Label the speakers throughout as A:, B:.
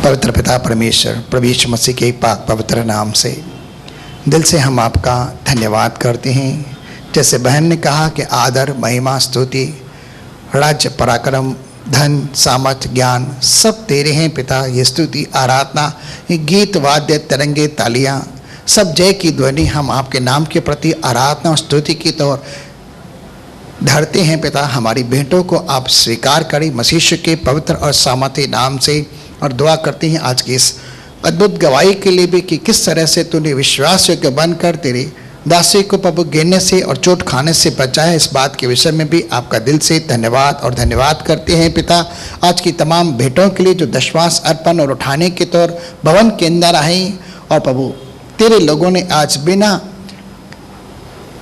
A: पवित्र पिता परमेश्वर, प्रभु यीशु मसीह के पाक पवित्र नाम से दिल से हम आपका धन्यवाद करते हैं। जैसे बहन ने कहा कि आदर, महिमा, स्तुति, राज्य, पराक्रम, धन, सामर्थ, ज्ञान सब तेरे हैं पिता। ये स्तुति, आराधना, ये गीत, वाद्य, तरंगे, तालियां, सब जय की ध्वनि हम आपके नाम के प्रति आराधना और स्तुति की तौर धरते हैं पिता। हमारी भेंटों को आप स्वीकार करें मसीह के पवित्र और सामर्थी नाम से। और दुआ करते हैं आज की इस अद्भुत गवाही के लिए भी कि किस तरह से तूने विश्वास योग्य बनकर तेरे दासी को प्रभु गिरने से और चोट खाने से बचाया। इस बात के विषय में भी आपका दिल से धन्यवाद और धन्यवाद करते हैं पिता। आज की तमाम भेंटों के लिए जो दशवांश अर्पण और उठाने के तौर भवन के अंदर आए, और प्रभु तेरे लोगों ने आज बिना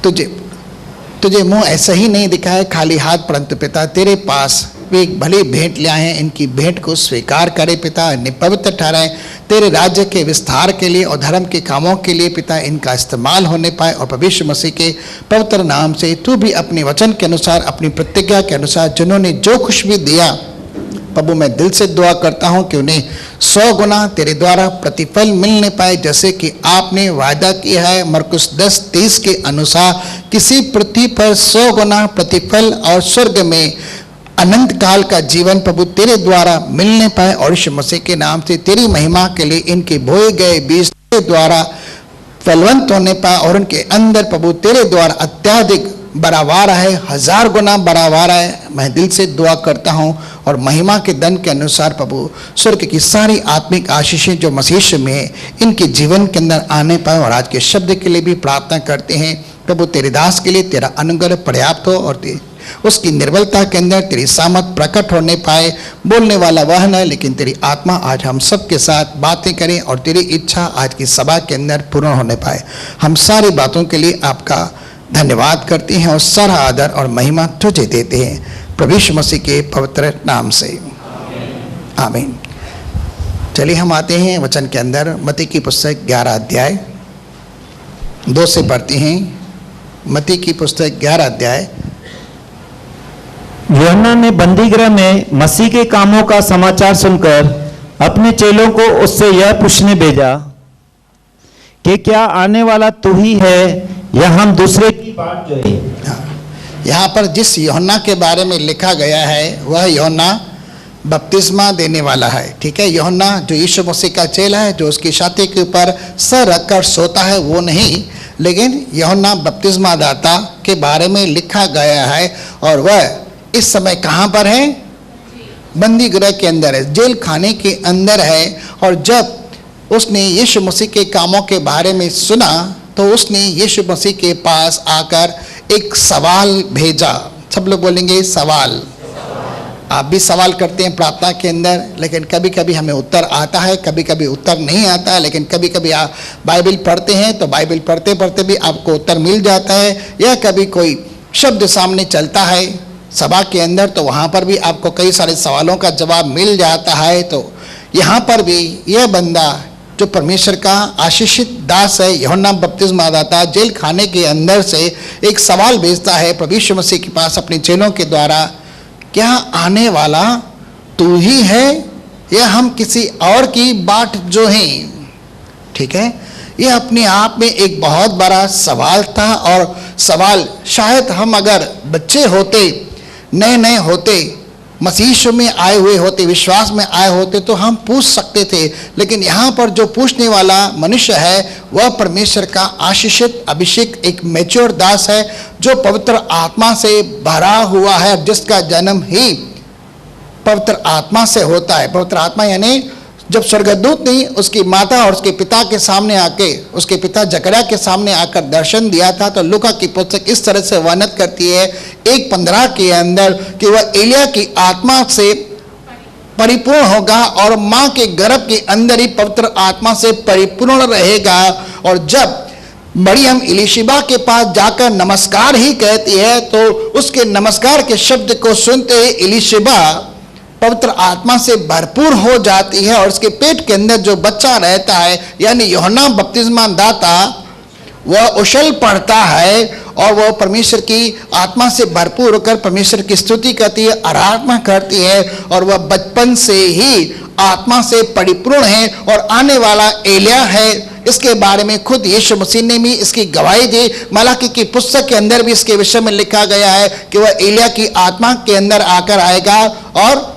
A: तुझे मुंह ऐसा ही नहीं दिखाया खाली हाथ, परंतु पिता तेरे पास वे एक भली भेंट ले आए हैं। इनकी भेंट को स्वीकार करे पिता, इन्हें पवित्र ठहराए तेरे राज्य के विस्तार के लिए और धर्म के कामों के लिए पिता, इनका इस्तेमाल होने पाए। और प्रभु यीशु मसीह के पवित्र नाम से तू भी अपने वचन के अनुसार, अपनी प्रतिज्ञा के अनुसार जिन्होंने जो कुछ भी दिया प्रभु, मैं दिल से दुआ करता हूं कि उन्हें 100 गुना तेरे द्वारा प्रतिफल मिलने पाए, जैसे कि आपने वायदा किया है मरकुस 10:30 के अनुसार। किसी पृथ्वी पर 100 गुना प्रतिफल और स्वर्ग में अनंत काल का जीवन प्रभु तेरे द्वारा मिलने पाए। और यीशु मसीह के नाम से तेरी महिमा के लिए इनके बोए गए बीज तेरे द्वारा फलवंत होने पाए, और उनके अंदर प्रभु तेरे द्वारा अत्याधिक बराबर है, 1000 गुना बराबर है। मैं दिल से दुआ करता हूँ और महिमा के दन के अनुसार प्रभु स्वर्ग की सारी आत्मिक आशीषें जो मसीह में है इनके जीवन के अंदर आने पाए। और आज के शब्द के लिए भी प्रार्थना करते हैं प्रभु, तेरे दास के लिए तेरा अनुग्रह पर्याप्त हो और उसकी निर्बलता के अंदर तेरी सामर्थ प्रकट होने पाए। बोलने वाला वह न, लेकिन तेरी आत्मा आज हम सब के साथ बातें करें और तेरी इच्छा आज की सभा के अंदर पूर्ण होने पाए। हम सारी बातों के लिए आपका धन्यवाद करते हैं और सारा आदर और महिमा तुझे देते हैं प्रभु यीशु मसीह के पवित्र नाम से, आमीन। चलिए हम आते हैं वचन के अंदर। मत्ती की पुस्तक 11 अध्याय 2 से पढ़ते हैं। मत्ती की पुस्तक 11 अध्याय।
B: यूहन्ना ने बंदीगृह में मसीह के कामों का समाचार सुनकर अपने चेलों को उससे यह पूछने भेजा कि क्या आने वाला तू ही है या हम दूसरे की बात जोए।
A: यहाँ पर जिस यूहन्ना के बारे में लिखा गया है वह यूहन्ना बपतिस्मा देने वाला है। ठीक है, यूहन्ना जो यीशु मसीह का चेला है, जो उसकी छाती के ऊपर सर रखकर सोता है, वो नहीं, लेकिन यूहन्ना बपतिस्मा दाता के बारे में लिखा गया है। और वह इस समय कहाँ पर है? बंदी गृह के अंदर है, जेल खाने के अंदर है। और जब उसने यीशु मसीह के कामों के बारे में सुना तो उसने यीशु मसीह के पास आकर एक सवाल भेजा। सब लोग बोलेंगे सवाल। आप भी सवाल करते हैं प्रार्थना के अंदर, लेकिन कभी कभी हमें उत्तर आता है, कभी कभी उत्तर नहीं आता है। लेकिन कभी कभी आप बाइबल पढ़ते हैं तो बाइबल पढ़ते पढ़ते भी आपको उत्तर मिल जाता है, या कभी कोई शब्द सामने चलता है सभा के अंदर तो वहाँ पर भी आपको कई सारे सवालों का जवाब मिल जाता है। तो यहाँ पर भी यह बंदा जो परमेश्वर का आशीषित दास है, यूहन्ना बपतिस्मा दाता, जेल खाने के अंदर से एक सवाल भेजता है प्रभु यीशु मसीह के पास अपने चेलों के द्वारा, क्या आने वाला तू ही है या हम किसी और की बाट जो हैं। ठीक है, यह अपने आप में एक बहुत बड़ा सवाल था। और सवाल शायद हम अगर बच्चे होते, नए नए होते, मसीह में आए हुए होते, विश्वास में आए होते तो हम पूछ सकते थे। लेकिन यहाँ पर जो पूछने वाला मनुष्य है वह परमेश्वर का आशीषित अभिषेक एक मैच्योर दास है, जो पवित्र आत्मा से भरा हुआ है, जिसका जन्म ही पवित्र आत्मा से होता है। पवित्र आत्मा यानी जब स्वर्गदूत ने उसकी माता और उसके पिता के सामने आके, उसके पिता जकरिया के सामने आकर दर्शन दिया था, तो लूका की पुस्तक इस तरह से वर्णित करती है 1:15 के अंदर कि वह एलिया की आत्मा से परिपूर्ण होगा और माँ के गर्भ के अंदर ही पवित्र आत्मा से परिपूर्ण रहेगा। और जब मरियम इलीशिबा के पास जाकर नमस्कार ही कहती है तो उसके नमस्कार के शब्द को सुनते ही इलीशिबा पवित्र आत्मा से भरपूर हो जाती है। और उसके पेट के अंदर जो बच्चा रहता है यानी यूहन्ना बपतिस्मा दाता, वह उछल पड़ता है और वह परमेश्वर की आत्मा से भरपूर होकर परमेश्वर की स्तुति करती है, आराधना करती है। और वह बचपन से ही आत्मा से परिपूर्ण है और आने वाला एलिया है, इसके बारे में खुद यीशु मसीह ने भी इसकी गवाही दी। मलाकी की पुस्तक के अंदर भी इसके विषय में लिखा गया है कि वह एलिया की आत्मा के अंदर आकर आएगा और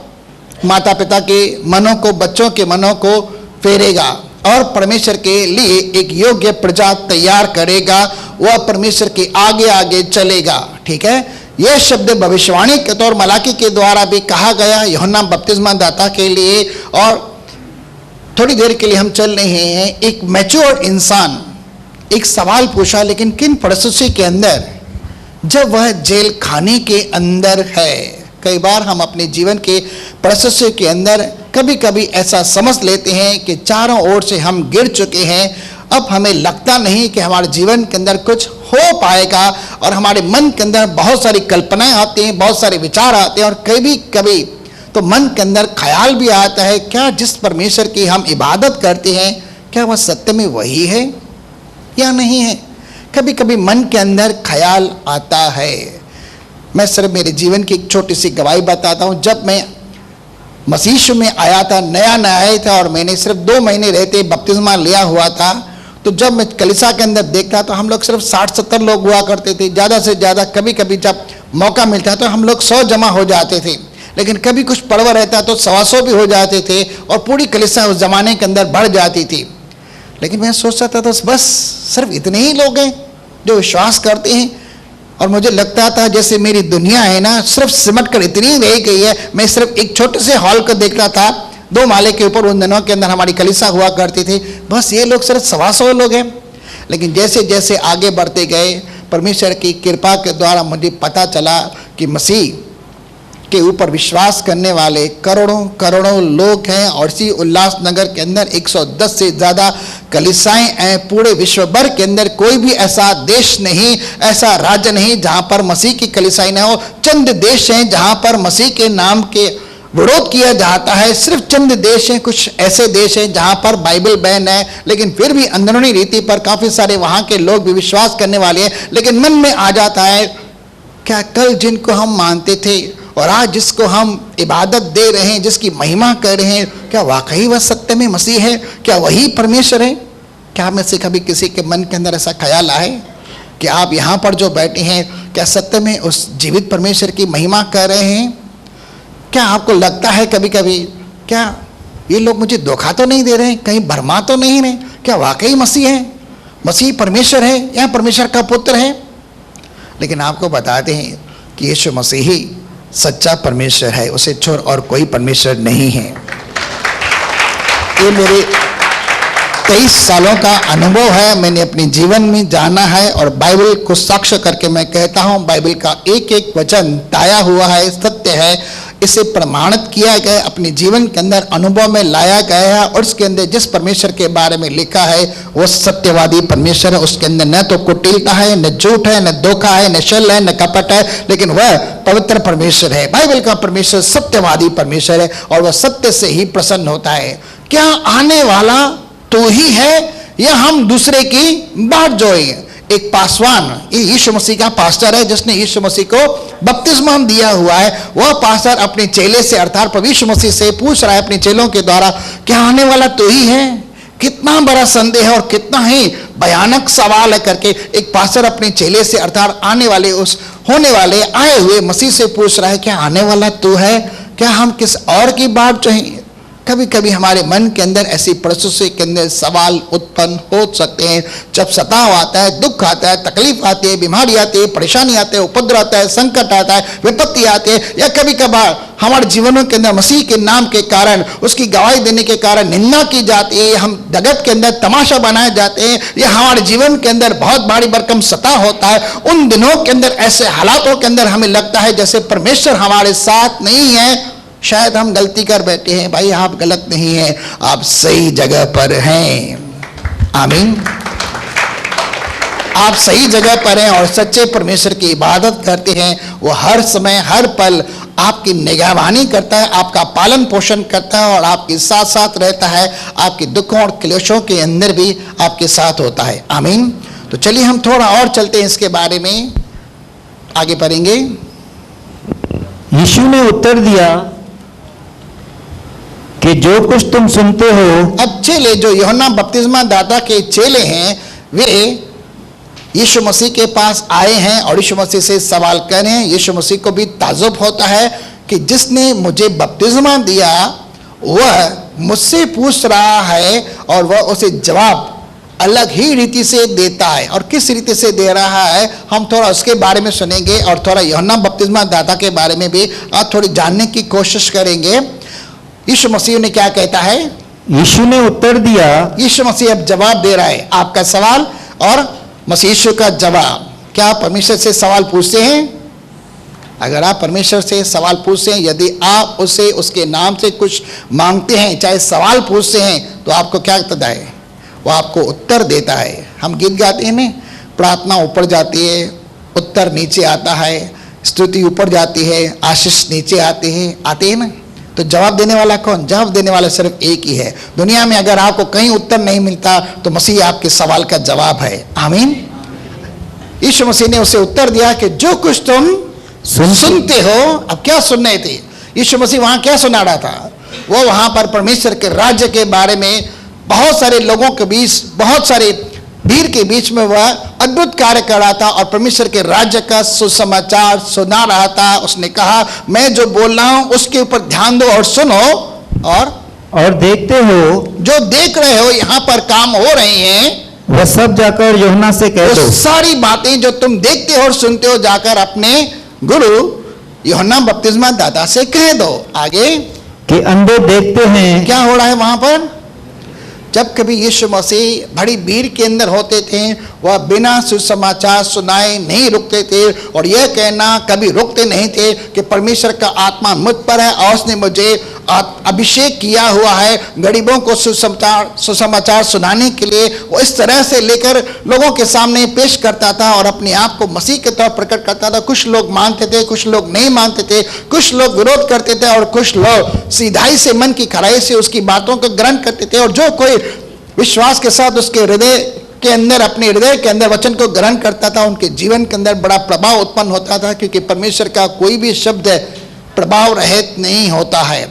A: माता पिता के मनों को, बच्चों के मनों को फेरेगा और परमेश्वर के लिए एक योग्य प्रजा तैयार करेगा। वह परमेश्वर के आगे आगे चलेगा। ठीक है, यह शब्द भविष्यवाणी के तौर मलाकी के द्वारा भी कहा गया यूहन्ना बपतिस्मा दाता के लिए। और थोड़ी देर के लिए हम चल रहे हैं। एक मैच्योर इंसान एक सवाल पूछा, लेकिन किन परिस्थिति के अंदर? जब वह जेल खाने के अंदर है। कई बार हम अपने जीवन के परिस्थिति के अंदर कभी कभी ऐसा समझ लेते हैं कि चारों ओर से हम गिर चुके हैं, अब हमें लगता नहीं कि हमारे जीवन के अंदर कुछ हो पाएगा, और हमारे मन के अंदर बहुत सारी कल्पनाएं आती हैं, बहुत सारे विचार आते हैं, और कभी कभी तो मन के अंदर ख्याल भी आता है, क्या जिस परमेश्वर की हम इबादत करते हैं क्या वह सत्य में वही है या नहीं है? कभी कभी मन के अंदर ख्याल आता है। मैं सिर्फ मेरे जीवन की एक छोटी सी गवाही बताता हूँ। जब मैं मसीह यीशु में आया था, नया नया था, और मैंने सिर्फ 2 महीने रहते बपतिस्मा लिया हुआ था, तो जब मैं कलीसिया के अंदर देखता तो हम लोग सिर्फ 60-70 लोग हुआ करते थे, ज़्यादा से ज़्यादा। कभी कभी जब मौका मिलता तो हम लोग 100 जमा हो जाते थे, लेकिन कभी कुछ पर्व रहता तो 125 भी हो जाते थे, और पूरी कलीसिया उस जमाने के अंदर बढ़ जाती थी। लेकिन मैं सोचता था तो बस सिर्फ इतने ही लोग हैं जो विश्वास करते हैं, और मुझे लगता था जैसे मेरी दुनिया है ना सिर्फ सिमट कर इतनी ही रह गई है। मैं सिर्फ एक छोटे से हॉल को देखता था, 2 माले के ऊपर उन दिनों के अंदर हमारी कलीसिया हुआ करती थी, बस ये लोग सिर्फ 125 लोग हैं। लेकिन जैसे जैसे आगे बढ़ते गए, परमेश्वर की कृपा के द्वारा मुझे पता चला कि मसीह के ऊपर विश्वास करने वाले करोड़ों करोड़ों लोग हैं, और इसी उल्लासनगर के अंदर 110 से ज़्यादा कलीसियाएं हैं। पूरे विश्व भर के अंदर कोई भी ऐसा देश नहीं, ऐसा राज्य नहीं जहां पर मसीह की कलीसियाएं ना हो। चंद देश हैं जहां पर मसीह के नाम के विरोध किया जाता है, सिर्फ चंद देश हैं। कुछ ऐसे देश हैं जहां पर बाइबल बैन है, लेकिन फिर भी अंदरूनी रीति पर काफ़ी सारे वहां के लोग भी विश्वास करने वाले हैं। लेकिन मन में आ जाता है, क्या कल जिनको हम मानते थे और आज जिसको हम इबादत दे रहे हैं, जिसकी महिमा कर रहे हैं, क्या वाकई वह सत्य में मसीह है? क्या वही परमेश्वर है? क्या में से कभी किसी के मन के अंदर ऐसा ख्याल आए कि आप यहाँ पर जो बैठे हैं क्या सत्य में उस जीवित परमेश्वर की महिमा कर रहे हैं? क्या आपको लगता है कभी कभी क्या ये लोग मुझे धोखा तो नहीं दे रहे हैं, कहीं भरमा तो नहीं रहे? क्या वाकई मसीह है, मसीह परमेश्वर है या परमेश्वर का पुत्र है? लेकिन आपको बताते हैं कि यीशु मसीह ही सच्चा परमेश्वर है, उसे छोड़ और कोई परमेश्वर नहीं है। ये मेरे 23 सालों का अनुभव है, मैंने अपने जीवन में जाना है, और बाइबल को साक्ष्य करके मैं कहता हूँ, बाइबल का एक एक वचन ताया हुआ है, सत्य है, इसे प्रमाणित किया गया, अपने जीवन के अंदर अनुभव में लाया गया है, और उसके अंदर जिस परमेश्वर के बारे में लिखा है वो सत्यवादी परमेश्वर है। उसके अंदर न तो कुटिलता है, न झूठ है, न धोखा है, न छल है, न कपट है, लेकिन वह पवित्र परमेश्वर है। बाइबल का परमेश्वर सत्यवादी परमेश्वर है, और वह सत्य से ही प्रसन्न होता है। क्या आने वाला तू ही है या हम दूसरे की बाट जोएंगे? एक पासवान, ये यीशु मसीह का पास्टर है जिसने यीशु मसीह को बपतिस्मा दिया हुआ है। वह पास्टर अपने चेले से अर्थात प्रभु यीशु मसीह से पूछ रहा है अपने चेलों के द्वारा, क्या आने वाला तू ही है? कितना बड़ा संदेह है और कितना ही भयानक सवाल है करके एक पास्टर अपने चेले से अर्थात आने वाले उस होने वाले आए हुए मसीह से पूछ रहा है, क्या आने वाला तू है? क्या हम किस और की बात चाहिए? कभी कभी हमारे मन के अंदर ऐसी परिस्थिति के अंदर सवाल उत्पन्न हो सकते हैं। जब सताव आता है, दुख आता है, तकलीफ आती है, बीमारी आती है, परेशानी आती है, उपद्रव आता है, संकट आता है, विपत्ति आती है, या कभी कभार हमारे जीवनों के अंदर मसीह के नाम के कारण, उसकी गवाही देने के कारण निंदा की जाती है, हम जगत के अंदर तमाशा बनाए जाते हैं, या हमारे जीवन के अंदर बहुत भारी भरकम सताव होता है। उन दिनों के अंदर, ऐसे हालातों के अंदर हमें लगता है जैसे परमेश्वर हमारे साथ नहीं है। शायद हम गलती कर बैठे हैं। भाई आप गलत नहीं हैं, आप सही जगह पर हैं। आमीन। आप सही जगह पर हैं और सच्चे परमेश्वर की इबादत करते हैं। वो हर समय हर पल आपकी निगहबानी करता है, आपका पालन पोषण करता है, और आपके साथ साथ रहता है। आपके दुखों और क्लेशों के अंदर भी आपके साथ होता है। आमीन। तो चलिए हम थोड़ा और चलते हैं, इसके बारे में आगे पढ़ेंगे।।
B: 'यीशु ने उत्तर दिया, कि जो कुछ तुम सुनते हो
A: अब चेले जो यूहन्ना बपतिस्मा दाता के चेले हैं, वे यीशु मसीह के पास आए हैं और यीशु मसीह से सवाल कर रहे हैं। यीशु मसीह को भी ताज्जुब होता है कि जिसने मुझे बपतिस्मा दिया वह मुझसे पूछ रहा है और वह उसे जवाब अलग ही रीति से देता है। और किस रीति से दे रहा है हम थोड़ा उसके बारे में सुनेंगे और थोड़ा यूहन्ना बपतिस्मा दाता के बारे में भी आज थोड़ी जानने की कोशिश करेंगे। यीशु मसीह ने क्या कहता है?
B: यीशु ने उत्तर दिया,
A: यीशु मसीह अब जवाब दे रहा है आपका सवाल और मसीह यीशु का जवाब। क्या आप परमेश्वर से सवाल पूछते हैं? अगर आप परमेश्वर से सवाल पूछते हैं, यदि आप उसे उसके नाम से कुछ मांगते हैं, चाहे सवाल पूछते हैं, तो आपको क्या कहता है? वो आपको उत्तर देता है। हम गीत गाते हैं ना, प्रार्थना ऊपर जाती है, उत्तर नीचे आता है, स्तुति ऊपर जाती है, आशीष नीचे आते हैं ना। तो जवाब देने वाला कौन? जवाब देने वाला सिर्फ एक ही है। दुनिया में अगर आपको कहीं उत्तर नहीं मिलता तो मसीह आपके सवाल का जवाब है। आमीन। यीशु मसीह ने उसे उत्तर दिया कि जो कुछ तुम सुनते हो। अब क्या सुन रहे थे यीशु मसीह? वहां क्या सुना रहा था? वो वहां पर परमेश्वर के राज्य के बारे में बहुत सारे लोगों के बीच, बहुत सारे भीड़ के बीच में वह अद्भुत कार्य कर रहा था और परमेश्वर के राज्य का सुसमाचार सुना रहा था। उसने कहा, मैं जो बोल रहा हूं उसके ऊपर ध्यान दो और सुनो और
B: देखते हो,
A: जो देख रहे हो यहाँ पर काम हो रहे हैं,
B: वह सब जाकर यूहन्ना से कह दो।
A: सारी बातें जो तुम देखते हो और सुनते हो जाकर अपने गुरु यूहन्ना बपतिस्मा दाता से कह दो। आगे
B: कि अंधे देखते हैं।
A: क्या हो रहा है वहां पर? जब कभी यीशु मसीह बड़ी भीड़ के अंदर होते थे, वह बिना सुसमाचार सुनाए नहीं रुकते थे और यह कहना कभी रुकते नहीं थे कि परमेश्वर का आत्मा मुझ पर है और उसने मुझे अभिषेक किया हुआ है गरीबों को सुसमाचार सुनाने के लिए। वो इस तरह से लेकर लोगों के सामने पेश करता था और अपने आप को मसीह के तौर प्रकट करता था। कुछ लोग मानते थे, कुछ लोग नहीं मानते थे, कुछ लोग विरोध करते थे और कुछ लोग सीधाई से, मन की खराई से उसकी बातों को ग्रहण करते थे। और जो कोई विश्वास के साथ उसके हृदय के अंदर, अपने हृदय के अंदर वचन को ग्रहण करता था, उनके जीवन के अंदर बड़ा प्रभाव उत्पन्न होता था, क्योंकि परमेश्वर का कोई भी शब्द प्रभाव रहित नहीं होता है।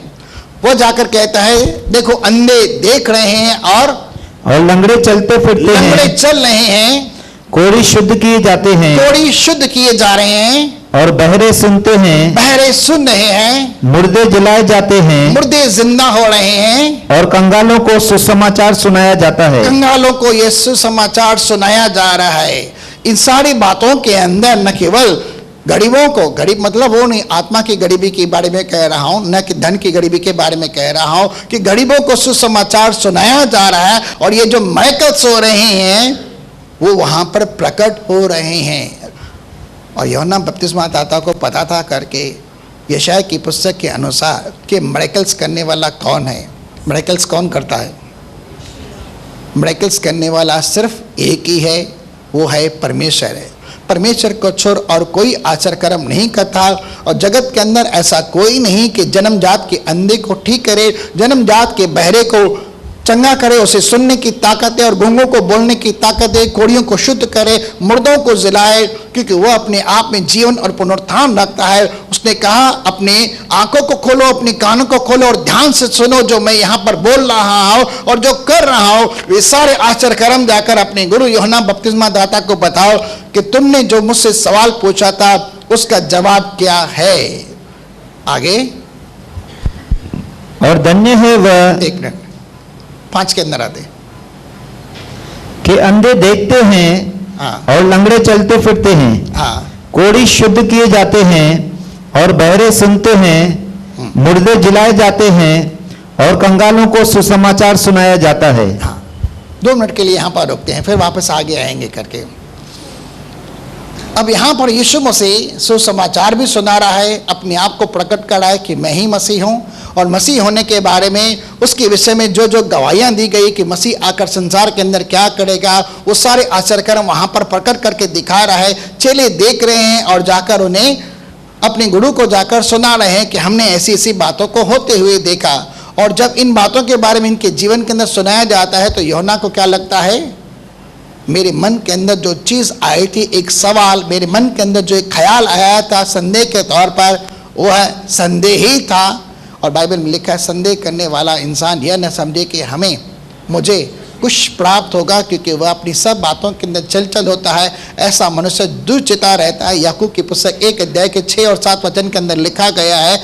A: वो जाकर कहता है, देखो अंधे देख रहे हैं और
B: लंगड़े चलते फिरते हैं,
A: लंगड़े चल रहे हैं,
B: कोढ़ी शुद्ध किए जाते हैं,
A: कोढ़ी शुद्ध किए जा रहे हैं,
B: और बहरे सुनते हैं,
A: बहरे सुन रहे हैं,
B: मुर्दे जलाए जाते हैं,
A: मुर्दे जिंदा हो रहे हैं,
B: और कंगालों को सुसमाचार सुनाया जाता है।
A: कंगालों को यह सुसमाचार सुनाया जा रहा है। इन सारी बातों के अंदर न केवल गरीबों को, गरीब मतलब वो नहीं आत्मा की गरीबी के बारे में कह रहा हूं, न कि धन की गरीबी के बारे में कह रहा हूं, कि गरीबों को सुसमाचार सुनाया जा रहा है और ये जो मरकज हो रहे हैं वो वहां पर प्रकट हो रहे हैं। और यूहन्ना बपतिस्मा दाता को पता था करके यशायाह की पुस्तक के अनुसार कि मिरेकल्स करने वाला कौन है। मिरेकल्स कौन करता है? मिरेकल्स करने वाला सिर्फ एक ही है, वो है परमेश्वर है। परमेश्वर को छोड़ और कोई आचर कर्म नहीं करता। और जगत के अंदर ऐसा कोई नहीं कि जन्मजात के अंधे को ठीक करे, जन्मजात के बहरे को चंगा करे, उसे सुनने की ताकत है और गूंगों को बोलने की ताकत है, कोढ़ियों को शुद्ध करे, मुर्दों को जिलाए, क्योंकि वो अपने आप में जीवन और पुनरुत्थान रखता है। उसने कहा, अपने आंखों को खोलो, अपने कानों को खोलो और ध्यान से सुनो जो मैं यहाँ पर बोल रहा हूँ और जो कर रहा हूँ। वे सारे आचर कर्म जाकर अपने गुरु यूहन्ना बपतिस्मा दाता को बताओ कि तुमने जो मुझसे सवाल पूछा था उसका जवाब क्या है। आगे,
B: और धन्य है वह,
A: एक मिनट 5 के अंदर आते
B: कि अंधे देखते हैं,
A: हाँ,
B: और लंगड़े चलते फिरते हैं,
A: हाँ,
B: कोढ़ी शुद्ध किए जाते हैं, और बहरे सुनते हैं, मुर्दे जिलाए जाते हैं, और कंगालों को सुसमाचार सुनाया जाता है।
A: हाँ। 2 मिनट के लिए यहाँ पर रुकते हैं, फिर वापस आगे आएंगे करके। अब यहाँ पर यीशु मसीह सुसमाचार भी सुना रहा है, अपने आप को प्रकट कर रहा है कि मैं ही मसीह हूँ, और मसीह होने के बारे में, उसके विषय में जो जो गवाहियाँ दी गई कि मसीह आकर संसार के अंदर क्या करेगा, वो सारे आचरण कर्म वहाँ पर प्रकट करके दिखा रहा है। चेले देख रहे हैं और जाकर उन्हें, अपने गुरु को जाकर सुना रहे हैं कि हमने ऐसी ऐसी बातों को होते हुए देखा। और जब इन बातों के बारे में इनके जीवन के अंदर सुनाया जाता है तो यूहन्ना को क्या लगता है? मेरे मन के अंदर जो चीज़ आई थी, एक सवाल, मेरे मन के अंदर जो एक ख्याल आया था संदेह के तौर पर, वह संदेह ही था। और बाइबल में लिखा है संदेह करने वाला इंसान यह न समझे कि मुझे कुछ प्राप्त होगा, क्योंकि वह अपनी सब बातों के अंदर चल होता है। ऐसा मनुष्य दुर्चिता रहता है। याकूब की पुस्तक 1 अध्याय के 6 और 7 वचन के अंदर लिखा गया है,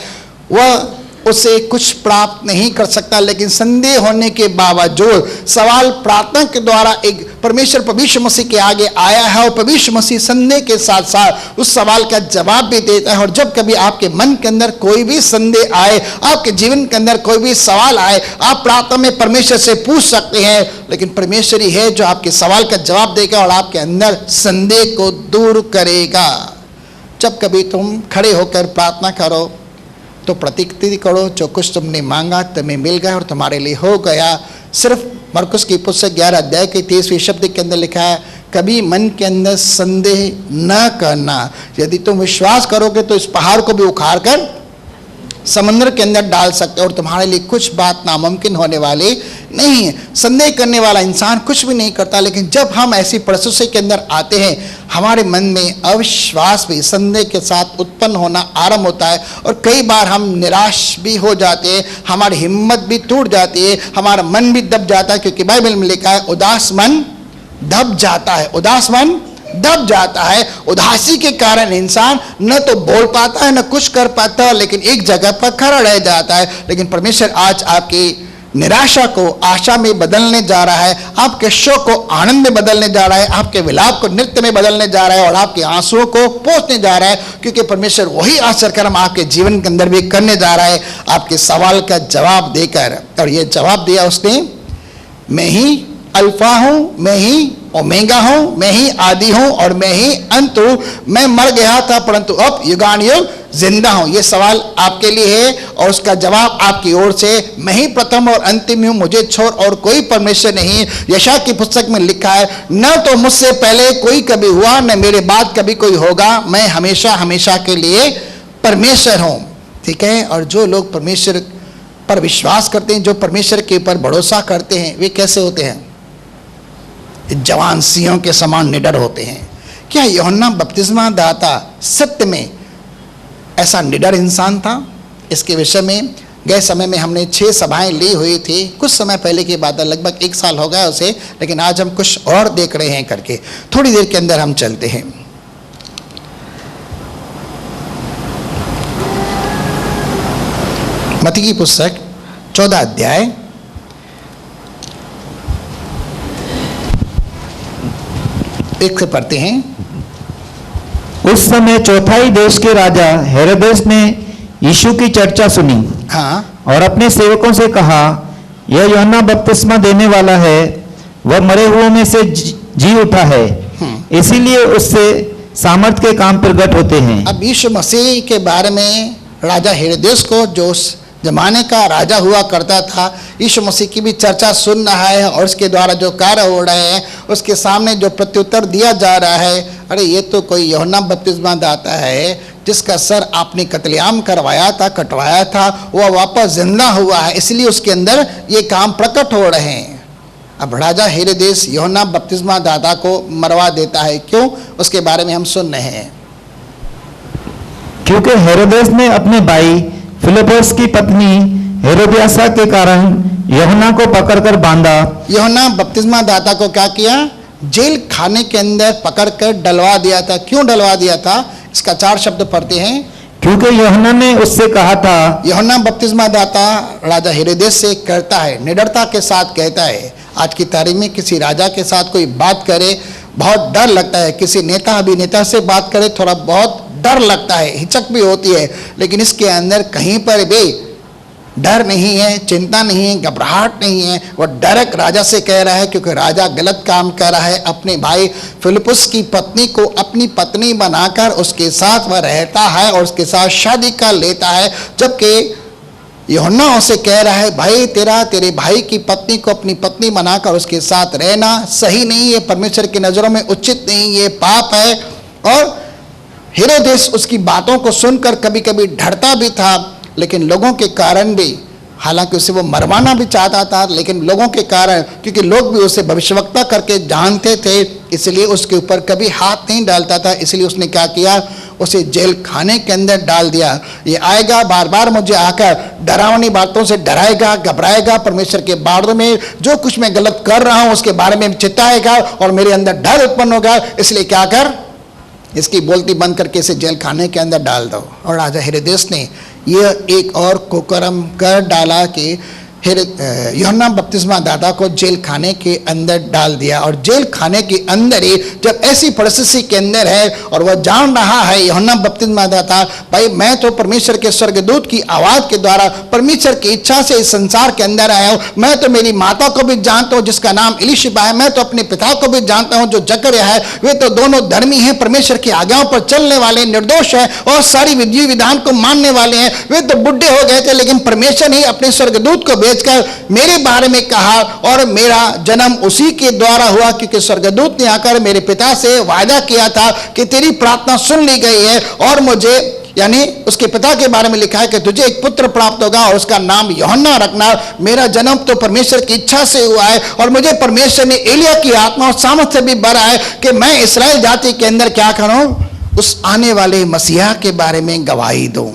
A: वह उसे कुछ प्राप्त नहीं कर सकता, लेकिन संदेह होने के बावजूद सवाल प्रार्थना के द्वारा एक परमेश्वर पवित्र मसीह के आगे आया है, और पवित्र मसीह संदेह के साथ साथ उस सवाल का जवाब भी देता है। और जब कभी आपके मन के अंदर कोई भी संदेह आए, आपके जीवन के अंदर कोई भी सवाल आए, आप प्रार्थना में परमेश्वर से पूछ सकते हैं, लेकिन परमेश्वर ही है जो आपके सवाल का जवाब देगा और आपके अंदर संदेह को दूर करेगा। जब कभी तुम खड़े होकर प्रार्थना करो तो प्रतिक्रिया करो, जो कुछ तुमने मांगा तुम्हें मिल गया और तुम्हारे लिए हो गया। सिर्फ मरकुस की पुस्तक 11 अध्याय के 23वें शब्द के अंदर लिखा है, कभी मन के अंदर संदेह न करना। यदि तुम विश्वास करोगे तो इस पहाड़ को भी उखाड़ कर समंदर के अंदर डाल सकते हो, और तुम्हारे लिए कुछ बात नामुमकिन होने वाली नहीं है। संदेह करने वाला इंसान कुछ भी नहीं करता, लेकिन जब हम ऐसी परिस्थिति के अंदर आते हैं, हमारे मन में अविश्वास भी संदेह के साथ उत्पन्न होना आरंभ होता है, और कई बार हम निराश भी हो जाते हैं, हमारी हिम्मत भी टूट जाती है, हमारा मन भी दब जाता है, क्योंकि बाइबल में लिखा है उदास मन दब जाता है। उदास मन दब जाता है। उदासी के कारण इंसान न तो बोल पाता है, न कुछ कर पाता है, लेकिन एक जगह पर खड़ा रह जाता है। लेकिन परमेश्वर आज आपकी निराशा को आशा में बदलने जा रहा है, आपके शोक को आनंद में बदलने जा रहा है, आपके विलाप को नृत्य में बदलने जा रहा है, और आपके आंसुओं को पोंछने जा रहा है, क्योंकि परमेश्वर वही आश्चर्य कर्म आपके जीवन के अंदर भी करने जा रहा है, आपके सवाल का जवाब देकर। और ये जवाब दिया उसने, मैं ही अल्फा हूँ, मैं ही ओमेगा हूँ, मैं ही आदि हूँ और मैं ही अंत हूँ। मैं मर गया था परंतु अब युगानुयुग जिंदा हूँ। ये सवाल आपके लिए है और उसका जवाब आपकी ओर से, मैं ही प्रथम और अंतिम हूँ, मुझे छोड़ और कोई परमेश्वर नहीं। यशायाह की पुस्तक में लिखा है, न तो मुझसे पहले कोई कभी हुआ, न मेरे बाद कभी कोई होगा, मैं हमेशा हमेशा के लिए परमेश्वर हूँ। ठीक है। और जो लोग परमेश्वर पर विश्वास करते हैं, जो परमेश्वर के ऊपर भरोसा करते हैं, वे कैसे होते हैं? जवान सिंहों के समान निडर होते हैं। क्या यूहन्ना बपतिस्मा दाता सत्य में ऐसा निडर इंसान था? इसके विषय में गए समय में हमने 6 सभाएं ली हुई थी, कुछ समय पहले की बात है, लगभग 1 साल हो गया उसे, लेकिन आज हम कुछ और देख रहे हैं करके। थोड़ी देर के अंदर हम चलते हैं। मत्ती की पुस्तक 14 अध्याय 1 से पढ़ते हैं।
B: उस समय चौथाई देश के राजा हेरोदेस ने यीशु की चर्चा सुनी।
A: हाँ।
B: और अपने सेवकों से कहा, यह यूहन्ना बपतिस्मा देने वाला है, वह मरे हुओं में से जी उठा है, इसीलिए उससे सामर्थ के काम प्रकट होते हैं।
A: अब यीशु मसीह के बारे में राजा हेरोदेस को, जो जमाने का राजा हुआ करता था, यीशु मसीह की भी चर्चा सुन रहा है, और उसके द्वारा जो कार्य हो रहे हैं उसके सामने जो प्रत्युत्तर दिया जा रहा है, अरे ये तो कोई यूहन्ना बपतिस्मा दाता है जिसका सर आपने कत्लेआम करवाया था, कटवाया था, वह वापस जिंदा हुआ है, इसलिए उसके अंदर ये काम प्रकट हो रहे हैं। अब राजा हेरोदेस यूहन्ना बपतिस्मा दाता को मरवा देता है। क्यों? उसके बारे में हम सुन रहे हैं।
B: क्योंकि हेरोदेस ने अपने भाई फिलिप्पुस की पत्नी हेरोदियासा के कारण यूहन्ना को पकड़कर बांधा।
A: यूहन्ना बपतिस्मा दाता को क्या किया? जेल खाने के अंदर पकड़कर डलवा दिया था। क्यों डलवा दिया था? इसका 4 शब्द पढ़ते हैं।
B: क्योंकि यूहन्ना ने उससे कहा था।
A: यूहन्ना बपतिस्मा दाता राजा हेरोदेस से करता है, निडरता के साथ कहता है। आज की तारीख में किसी राजा के साथ कोई बात करे बहुत डर लगता है, किसी नेता अभिनेता से बात करे थोड़ा बहुत डर लगता है, हिचक भी होती है, लेकिन इसके अंदर कहीं पर भी डर नहीं है, चिंता नहीं है, घबराहट नहीं है। वह डायरेक्ट राजा से कह रहा है, क्योंकि राजा गलत काम कर रहा है। अपने भाई फिलिप्पुस की पत्नी को अपनी पत्नी बनाकर उसके साथ वह रहता है और उसके साथ शादी कर लेता है, जबकि यूहन्ना उसे कह रहा है, भाई तेरे भाई की पत्नी को अपनी पत्नी बनाकर उसके साथ रहना सही नहीं है, परमेश्वर की नज़रों में उचित नहीं, ये पाप है। और हेरोदेस उसकी बातों को सुनकर कभी कभी डरता भी था, लेकिन लोगों के कारण भी, हालांकि उसे वो मरवाना भी चाहता था, लेकिन लोगों के कारण, क्योंकि लोग भी उसे भविष्यवक्ता करके जानते थे, इसलिए उसके ऊपर कभी हाथ नहीं डालता था। इसलिए उसने क्या किया? उसे जेल खाने के अंदर डाल दिया। ये आएगा बार बार मुझे आकर डरावनी बातों से डराएगा, घबराएगा, परमेश्वर के बारे में जो कुछ मैं गलत कर रहा हूं उसके बारे में चिताएगा और मेरे अंदर डर उत्पन्न होगा। इसलिए क्या कर, इसकी बोलती बंद करके इसे जेल खाने के अंदर डाल दो। और राजा हेरोदेस ने यह एक और कुकर्म कर डाला कि यूहन्ना बपतिस्मा दाता को जेल खाने के अंदर डाल दिया। और जेल खाने के अंदर ही जब ऐसी परिस्थिति के अंदर है और वह जान रहा है यूहन्ना बपतिस्मा दाता, भाई मैं तो परमेश्वर के स्वर्गदूत की आवाज के द्वारा परमेश्वर की इच्छा से इस संसार के अंदर आया हूं। मैं तो मेरी माता को भी जानता हूं जिसका नाम इलिशिबा है, मैं तो अपने पिता को भी जानता हूं जो जकर्याह है। वे तो दोनों धर्मी हैं, परमेश्वर की आज्ञाओं पर चलने वाले, निर्दोष है और सारी विधि विधान को मानने वाले हैं। वे तो बुढ़े हो गए थे लेकिन परमेश्वर ने अपने स्वर्गदूत को भेजकर मेरे बारे में कहा और मेरा जन्म उसी के द्वारा हुआ, क्योंकि स्वर्गदूत ने आकर मेरे पिता से वायदा किया था कि तेरी प्रार्थना सुन ली गई है और मुझे, यानी उसके पिता के बारे में लिखा है कि तुझे एक पुत्र प्राप्त होगा और उसका नाम यूहन्ना रखना। मेरा जन्म तो परमेश्वर की इच्छा से हुआ है और मुझे परमेश्वर ने एलिया की आत्मा और सामर्थ से भी भरा है कि मैं इस्राएल जाति के अंदर क्या करूं, उस आने वाले मसीहा के बारे में गवाही दूं।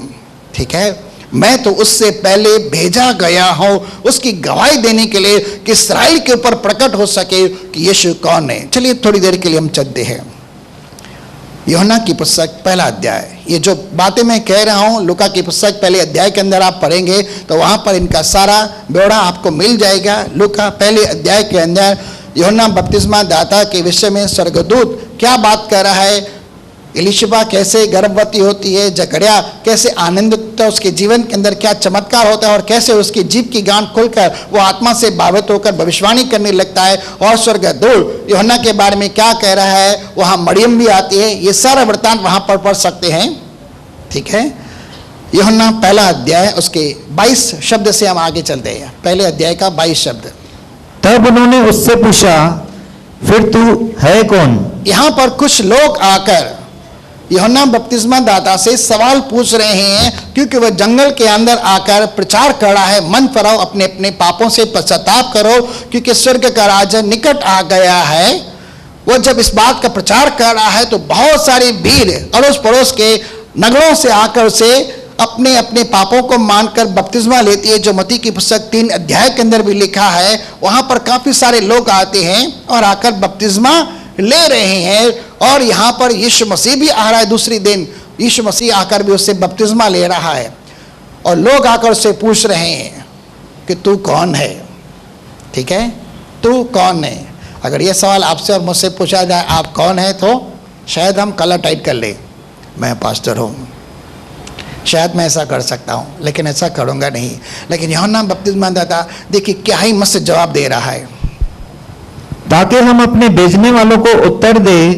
A: ठीक है, मैं तो उससे पहले भेजा गया हूं उसकी गवाही देने के लिए कि इस्राएल के ऊपर प्रकट हो सके कि यीशु कौन है। चलिए थोड़ी देर के लिए हम चलते हैं यूहन्ना की पुस्तक पहला अध्याय। ये जो बातें मैं कह रहा हूं लूका की पुस्तक पहले अध्याय के अंदर आप पढ़ेंगे तो वहां पर इनका सारा ब्यौरा आपको मिल जाएगा। लूका पहले अध्याय के अंदर यूहन्ना बपतिस्मा दाता के विषय में स्वर्गदूत क्या बात कर रहा है, इलिशिबा कैसे गर्भवती होती है, जकर्याह कैसे आनंदित होता है, उसके जीवन के अंदर क्या चमत्कार होता है और कैसे उसकी जीभ की गांठ खुलकर वो आत्मा से भावित होकर भविष्यवाणी करने लगता है। और स्वर्गदूत यूहन्ना के बारे में क्या कह रहा है, वहां मरियम भी आती है। ये सारा वृत्तांत वहां पर पढ़ सकते हैं। ठीक है, यूहन्ना पहला अध्याय उसके 22 शब्द से हम आगे चलते हैं। पहले अध्याय का 22 शब्द।
B: तब उन्होंने उससे पूछा, फिर तू है कौन?
A: यहां पर कुछ लोग आकर यूहन्ना बपतिस्मा दाता से सवाल पूछ रहे हैं क्योंकि वह जंगल के अंदर आकर प्रचार कर रहा है, मन फिराओ, अपने अपने पापों से पश्चाताप करो क्योंकि स्वर्ग का राज्य निकट आ गया है। वह जब इस बात का प्रचार कर रहा है तो बहुत सारी भीड़ अड़ोस पड़ोस के नगरों से आकर उसे अपने अपने पापों को मानकर बपतिस्मा लेती है, जो मत्ती की पुस्तक 3 अध्याय के अंदर भी लिखा है। वहां पर काफी सारे लोग आते हैं और आकर बपतिस्मा ले रहे हैं। और यहां पर यीशु मसीह भी आ रहा है। दूसरी दिन यीशु मसीह आकर भी उससे बपतिस्मा ले रहा है और लोग आकर उससे पूछ रहे हैं कि तू कौन है। ठीक है, तू कौन है। अगर यह सवाल आपसे और मुझसे पूछा जाए आप कौन है तो शायद हम कलर टाइट कर ले, मैं पास्टर हूं, शायद मैं ऐसा कर सकता हूं, लेकिन ऐसा करूंगा नहीं। लेकिन यूहन्ना बपतिस्मा दाता देखिए क्या ही मस्त जवाब दे रहा है,
B: ताकि हम अपने भेजने वालों को उत्तर दे,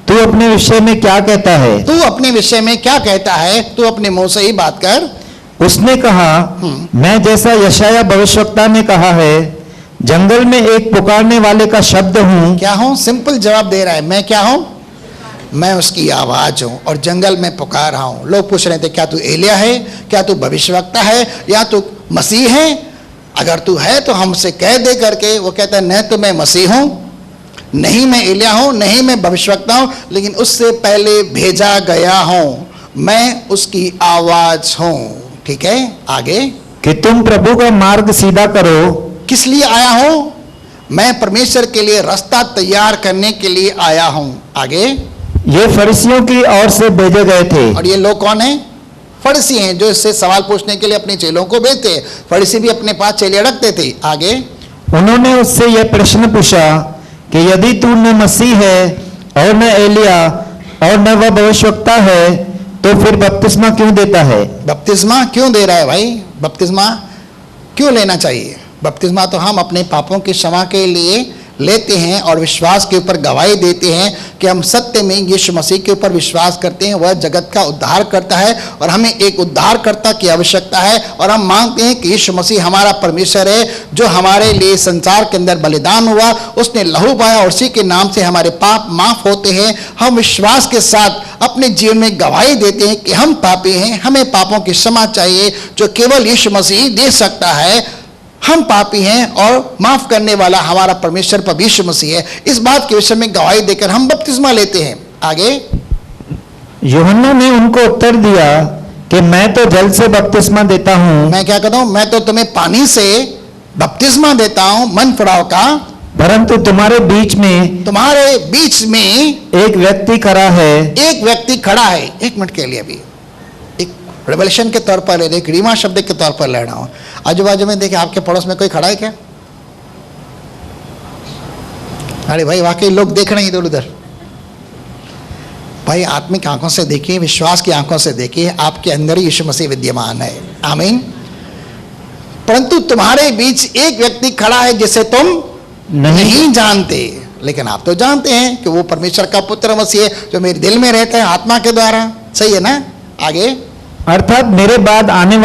B: तू अपने विषय में क्या कहता है?
A: तू अपने विषय में क्या कहता है, तू अपने मुंह से ही बात कर।
B: उसने कहा, मैं जैसा यशाया भविष्यवक्ता ने कहा है, जंगल में एक पुकारने वाले का शब्द हूं।
A: क्या हूं? सिंपल जवाब दे रहा है, मैं क्या हूं? मैं उसकी आवाज हूं और जंगल में पुकार रहा हूं। लोग पूछ रहे थे क्या तू एलिया है, क्या तू भविष्यवक्ता है, या तू मसीह है? अगर तू है तो हमसे कह दे करके। वो कहता है नहीं तो मैं मसीह हूं, नहीं मैं एलिया हूं, नहीं मैं भविष्यवक्ता हूं, लेकिन उससे पहले भेजा गया हूं, मैं उसकी आवाज हूं। ठीक है, आगे
B: कि तुम प्रभु का मार्ग सीधा करो।
A: किस लिए आया हूं? मैं परमेश्वर के लिए रास्ता तैयार करने के लिए आया हूं। आगे
B: ये फरीसियों की ओर से भेजे गए थे।
A: और ये लोग कौन हैं? फरीसी हैं जो इससे सवाल पूछने के लिए अपने चेलों को भेजते हैं। फरीसी भी अपने पास चेले रखते थे। आगे
B: उन्होंने उससे यह प्रश्न पूछा कि यदि तू न मसीह है और न एलिया और न वह भविष्यवक्ता है तो फिर बपतिस्मा क्यों देता है?
A: बपतिस्मा क्यों दे रहा है भाई? बपतिस्मा क्यों लेना चाहिए? बपतिस्मा तो हम अपने पापों की क्षमा के लिए लेते हैं और विश्वास के ऊपर गवाही देते हैं कि हम सत्य में यीशु मसीह के ऊपर विश्वास करते हैं। वह जगत का उद्धार करता है और हमें एक उद्धारकर्ता की आवश्यकता है। और हम मांगते हैं कि यीशु मसीह हमारा परमेश्वर है जो हमारे लिए संसार के अंदर बलिदान हुआ, उसने लहू बहाया और उसी के नाम से हमारे पाप माफ होते हैं। हम विश्वास के साथ अपने जीवन में गवाही देते हैं कि हम पापी हैं, हमें पापों की क्षमा चाहिए जो केवल यीशु मसीह दे सकता है। हम पापी हैं और माफ करने वाला हमारा परमेश्वर यीशु मसीह है। इस बात के विषय में गवाही देकर हम बपतिस्मा लेते हैं। आगे
B: यूहन्ना ने उनको उत्तर दिया कि मैं तो जल से बपतिस्मा देता हूँ,
A: मैं क्या कहता हूं, मैं तो तुम्हें पानी से बपतिस्मा देता हूं मन फिराव का,
B: परंतु तुम्हारे बीच में एक व्यक्ति खड़ा है।
A: एक व्यक्ति खड़ा है। एक मिनट के लिए अभी एक रेवलेशन के तौर पर एक रीमा शब्द के तौर पर ले रहा हूं। आजू बाजू में देखिए, आपके पड़ोस में कोई खड़ा है क्या? अरे भाई वाकई लोग देख रहे हैं इधर उधर। भाई आत्मिक आंखों से देखिए, विश्वास की आंखों से देखिए, आपके अंदर ही यीशु मसीह विद्यमान है। आमीन। परंतु तुम्हारे बीच एक व्यक्ति खड़ा है जिसे तुम नहीं जानते, लेकिन आप तो जानते हैं कि वो परमेश्वर का पुत्र मसीह है जो मेरे दिल में रहता है आत्मा के द्वारा। सही है ना? आगे,
B: अर्थात मेरे बाद आने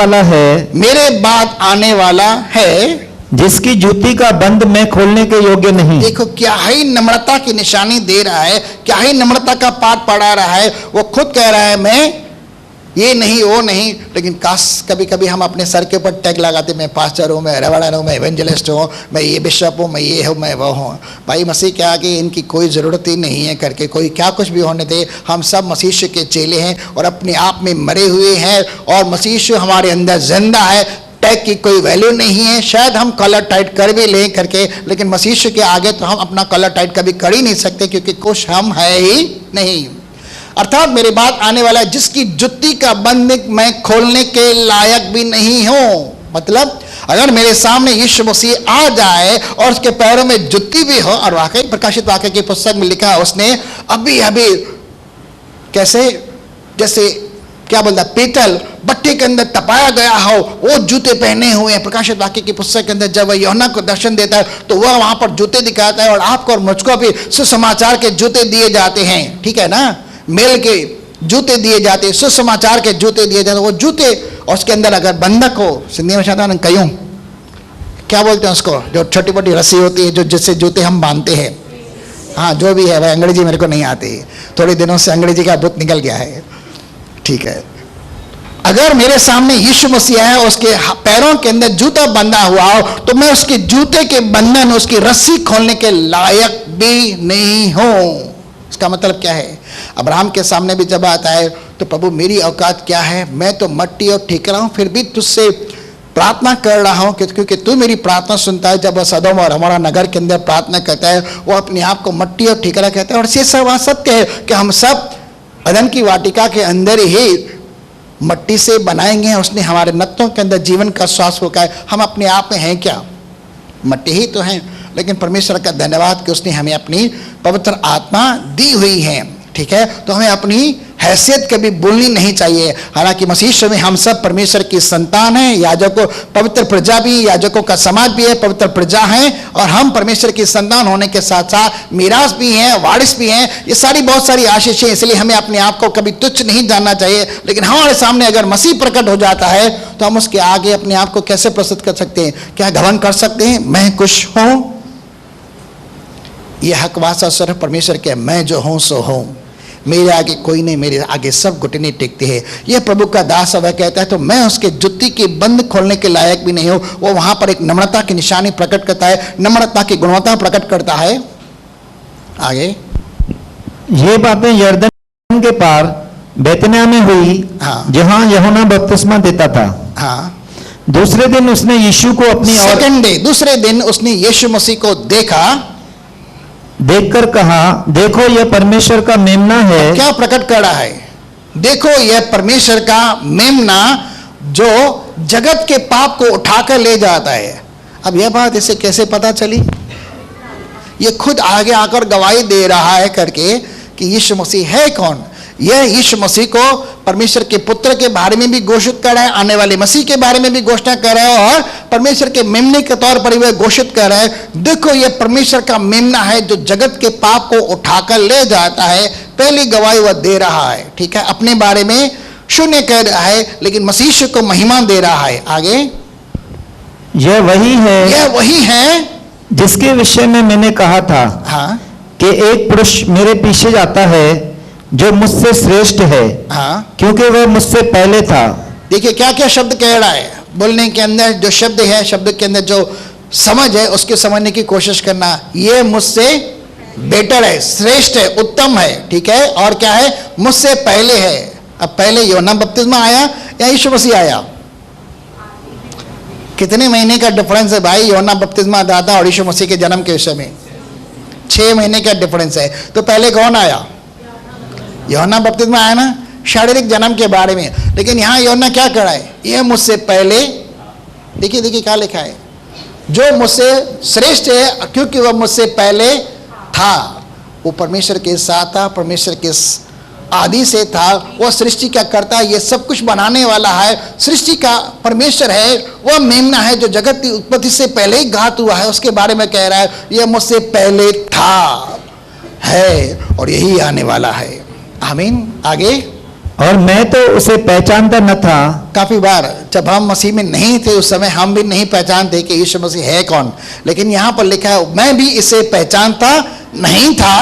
B: वाला है जिसकी जूती का बंद मैं खोलने के योग्य नहीं।
A: देखो क्या ही नम्रता की निशानी दे रहा है, क्या ही नम्रता का पाठ पढ़ा रहा है। वो खुद कह रहा है मैं ये नहीं वो नहीं, लेकिन काश कभी कभी हम अपने सर के ऊपर टैग लगाते, मैं पास्टर हूँ, मैं रेवरेंड हूँ, मैं एवेंजलिस्ट हूँ, मैं ये बिशप हूँ, मैं ये हूँ, मैं वो हूँ। भाई मसीह क्या कि इनकी कोई ज़रूरत ही नहीं है करके, कोई क्या कुछ भी होने दे, हम सब मसीह के चेले हैं और अपने आप में मरे हुए हैं और मसीह हमारे अंदर जिंदा है। टैग की कोई वैल्यू नहीं है। शायद हम कॉलर टाइट कर भी लें करके, लेकिन मसीह के आगे तो हम अपना कॉलर टाइट कभी कर ही नहीं सकते, क्योंकि कुछ हम है ही नहीं। अर्थात मेरे बाद आने वाला है जिसकी जुत्ती का बंद मैं खोलने के लायक भी नहीं हूं। मतलब अगर मेरे सामने यीशु मसीह आ जाए और उसके पैरों में जुत्ती भी हो, और वाकई प्रकाशित वाक्य की पुस्तक में लिखा है उसने अभी अभी कैसे जैसे क्या बोलता पीतल भट्टी के अंदर तपाया गया हो वो जूते पहने हुए हैं। प्रकाशित वाक्य की पुस्तक के अंदर जब वह यूहन्ना को दर्शन देता है तो वह वहां पर जूते दिखाता है, और आपको और मुझको भी सुसमाचार के जूते दिए जाते हैं। ठीक है ना? मेल के जूते दिए जाते, सुसमाचार के जूते दिए जाते। वो जूते और उसके अंदर अगर बंधक हो, सिंधी में शायद कयूं क्या बोलते हैं उसको, जो छोटी मोटी रस्सी होती है जो जिससे जूते हम बांधते हैं। हाँ जो भी है, वह अंग्रेजी मेरे को नहीं आती, थोड़े दिनों से अंग्रेजी का भूत निकल गया है। ठीक है, अगर मेरे सामने यीशु मसीह है और उसके पैरों के अंदर जूता बंधा हुआ हो तो मैं उसके जूते के बंधन, उसकी रस्सी खोलने के लायक भी नहीं हूं। इसका मतलब क्या है? अब्राहम के सामने भी जब आता है तो प्रभु मेरी औकात क्या है, मैं तो मट्टी और ठिकरा हूं, फिर भी तुझसे प्रार्थना कर रहा हूं क्योंकि तू मेरी प्रार्थना सुनता है। जब वह सदोम और हमारा नगर के अंदर प्रार्थना करता है वो अपने आप को मट्टी और ठिकरा कहता है। और ये सब सत्य है कि हम सब अदन की वाटिका के अंदर ही मट्टी से बनाएंगे। उसने हमारे नत्थों के अंदर जीवन का श्वास फूंका है। हम अपने आप में हैं क्या? मट्टी ही तो हैं, लेकिन परमेश्वर का धन्यवाद कि उसने हमें अपनी पवित्र आत्मा दी हुई है। ठीक है, तो हमें अपनी हैसियत कभी भूलनी नहीं चाहिए। हालांकि मसीह में हम सब परमेश्वर की संतान हैं, याजकों पवित्र प्रजा भी, याजकों का समाज भी है, पवित्र प्रजा है, और हम परमेश्वर की संतान होने के साथ साथ मीरास भी हैं, वारिस भी हैं। ये सारी बहुत सारी आशीषें, इसलिए हमें अपने आप को कभी तुच्छ नहीं जानना चाहिए। लेकिन हमारे सामने अगर मसीह प्रकट हो जाता है तो हम उसके आगे अपने आप को कैसे प्रस्तुत कर सकते हैं? क्या घमंड कर सकते हैं मैं कुछ हूं? यह हकवासा सिर्फ परमेश्वर के, मैं जो हूं सो हूं, मेरे आगे कोई नहीं, मेरे आगे सब घुटने टेकते हैं। यह प्रभु का दास वह कहता है तो मैं उसके जुत्ती के बंद खोलने के लायक भी नहीं हूं। वो वहां पर एक नम्रता की निशानी प्रकट करता है, नम्रता की गुणवत्ता प्रकट करता है। आगे,
B: ये बातें यरदन के पार बैतनिय्याह में हुई, जहां यूहन्ना बपतिस्मा देता था। दूसरे दिन उसने यीशु को अपनी ओर,
A: सेकंड डे, दूसरे दिन उसने यीशु मसीह को देखा,
B: देखकर कहा देखो यह परमेश्वर का मेमना है।
A: क्या प्रकट कर रहा है? देखो यह परमेश्वर का मेमना जो जगत के पाप को उठाकर ले जाता है। अब यह बात इसे कैसे पता चली? यह खुद आगे आकर गवाही दे रहा है करके कि यीशु मसीह है कौन। यह यीशु मसीह को परमेश्वर के पुत्र के बारे में भी घोषित कर रहा है, आने वाले मसीह के बारे में भी घोषणा कर रहा है, और परमेश्वर के मेमने के तौर पर वह घोषित कर रहा है देखो यह परमेश्वर का मेमना है जो जगत के पाप को उठाकर ले जाता है। पहली गवाही वह दे रहा है। ठीक है, अपने बारे में शून्य कह रहा है लेकिन मसीह को महिमा दे रहा है। आगे,
B: यह वही है जिसके विषय में मैंने कहा था कि एक पुरुष मेरे पीछे जाता है जो मुझसे श्रेष्ठ है, क्योंकि वह मुझसे पहले था।
A: देखिए क्या क्या शब्द कह रहा है। बोलने के अंदर जो शब्द है, शब्द के अंदर जो समझ है उसके समझने की कोशिश करना। ये मुझसे बेटर है, श्रेष्ठ है, उत्तम है, ठीक है। और क्या है, मुझसे पहले है। अब पहले यूहन्ना बपतिस्मा आया या यीशु मसीह आया? कितने महीने का डिफरेंस है भाई यूहन्ना बपतिस्मा दाता और यीशु मसीह के जन्म के विषय में? 6 महीने का डिफरेंस है। तो पहले कौन आया? यूहन्ना बपतिस्मा आया ना, शारीरिक जन्म के बारे में। लेकिन यहाँ यूहन्ना क्या कर रहा है? यह मुझसे पहले, देखिए देखिए क्या लिखा है, जो मुझसे श्रेष्ठ है क्योंकि वह मुझसे पहले था। वो परमेश्वर के साथ था, परमेश्वर के आदि से था, वह सृष्टि का करता है, ये सब कुछ बनाने वाला है, सृष्टि का परमेश्वर है। वह मेमना है जो जगत की उत्पत्ति से पहले ही घात हुआ है, उसके बारे में कह रहा है यह मुझसे पहले था, है और यही आने वाला है। आमीन। आगे,
B: और मैं तो उसे पहचानता न था।
A: काफी बार जब हम मसीह में नहीं थे उस समय हम भी नहीं पहचानते कि यीशु मसीह है कौन, लेकिन यहाँ पर लिखा है मैं भी इसे पहचानता नहीं था,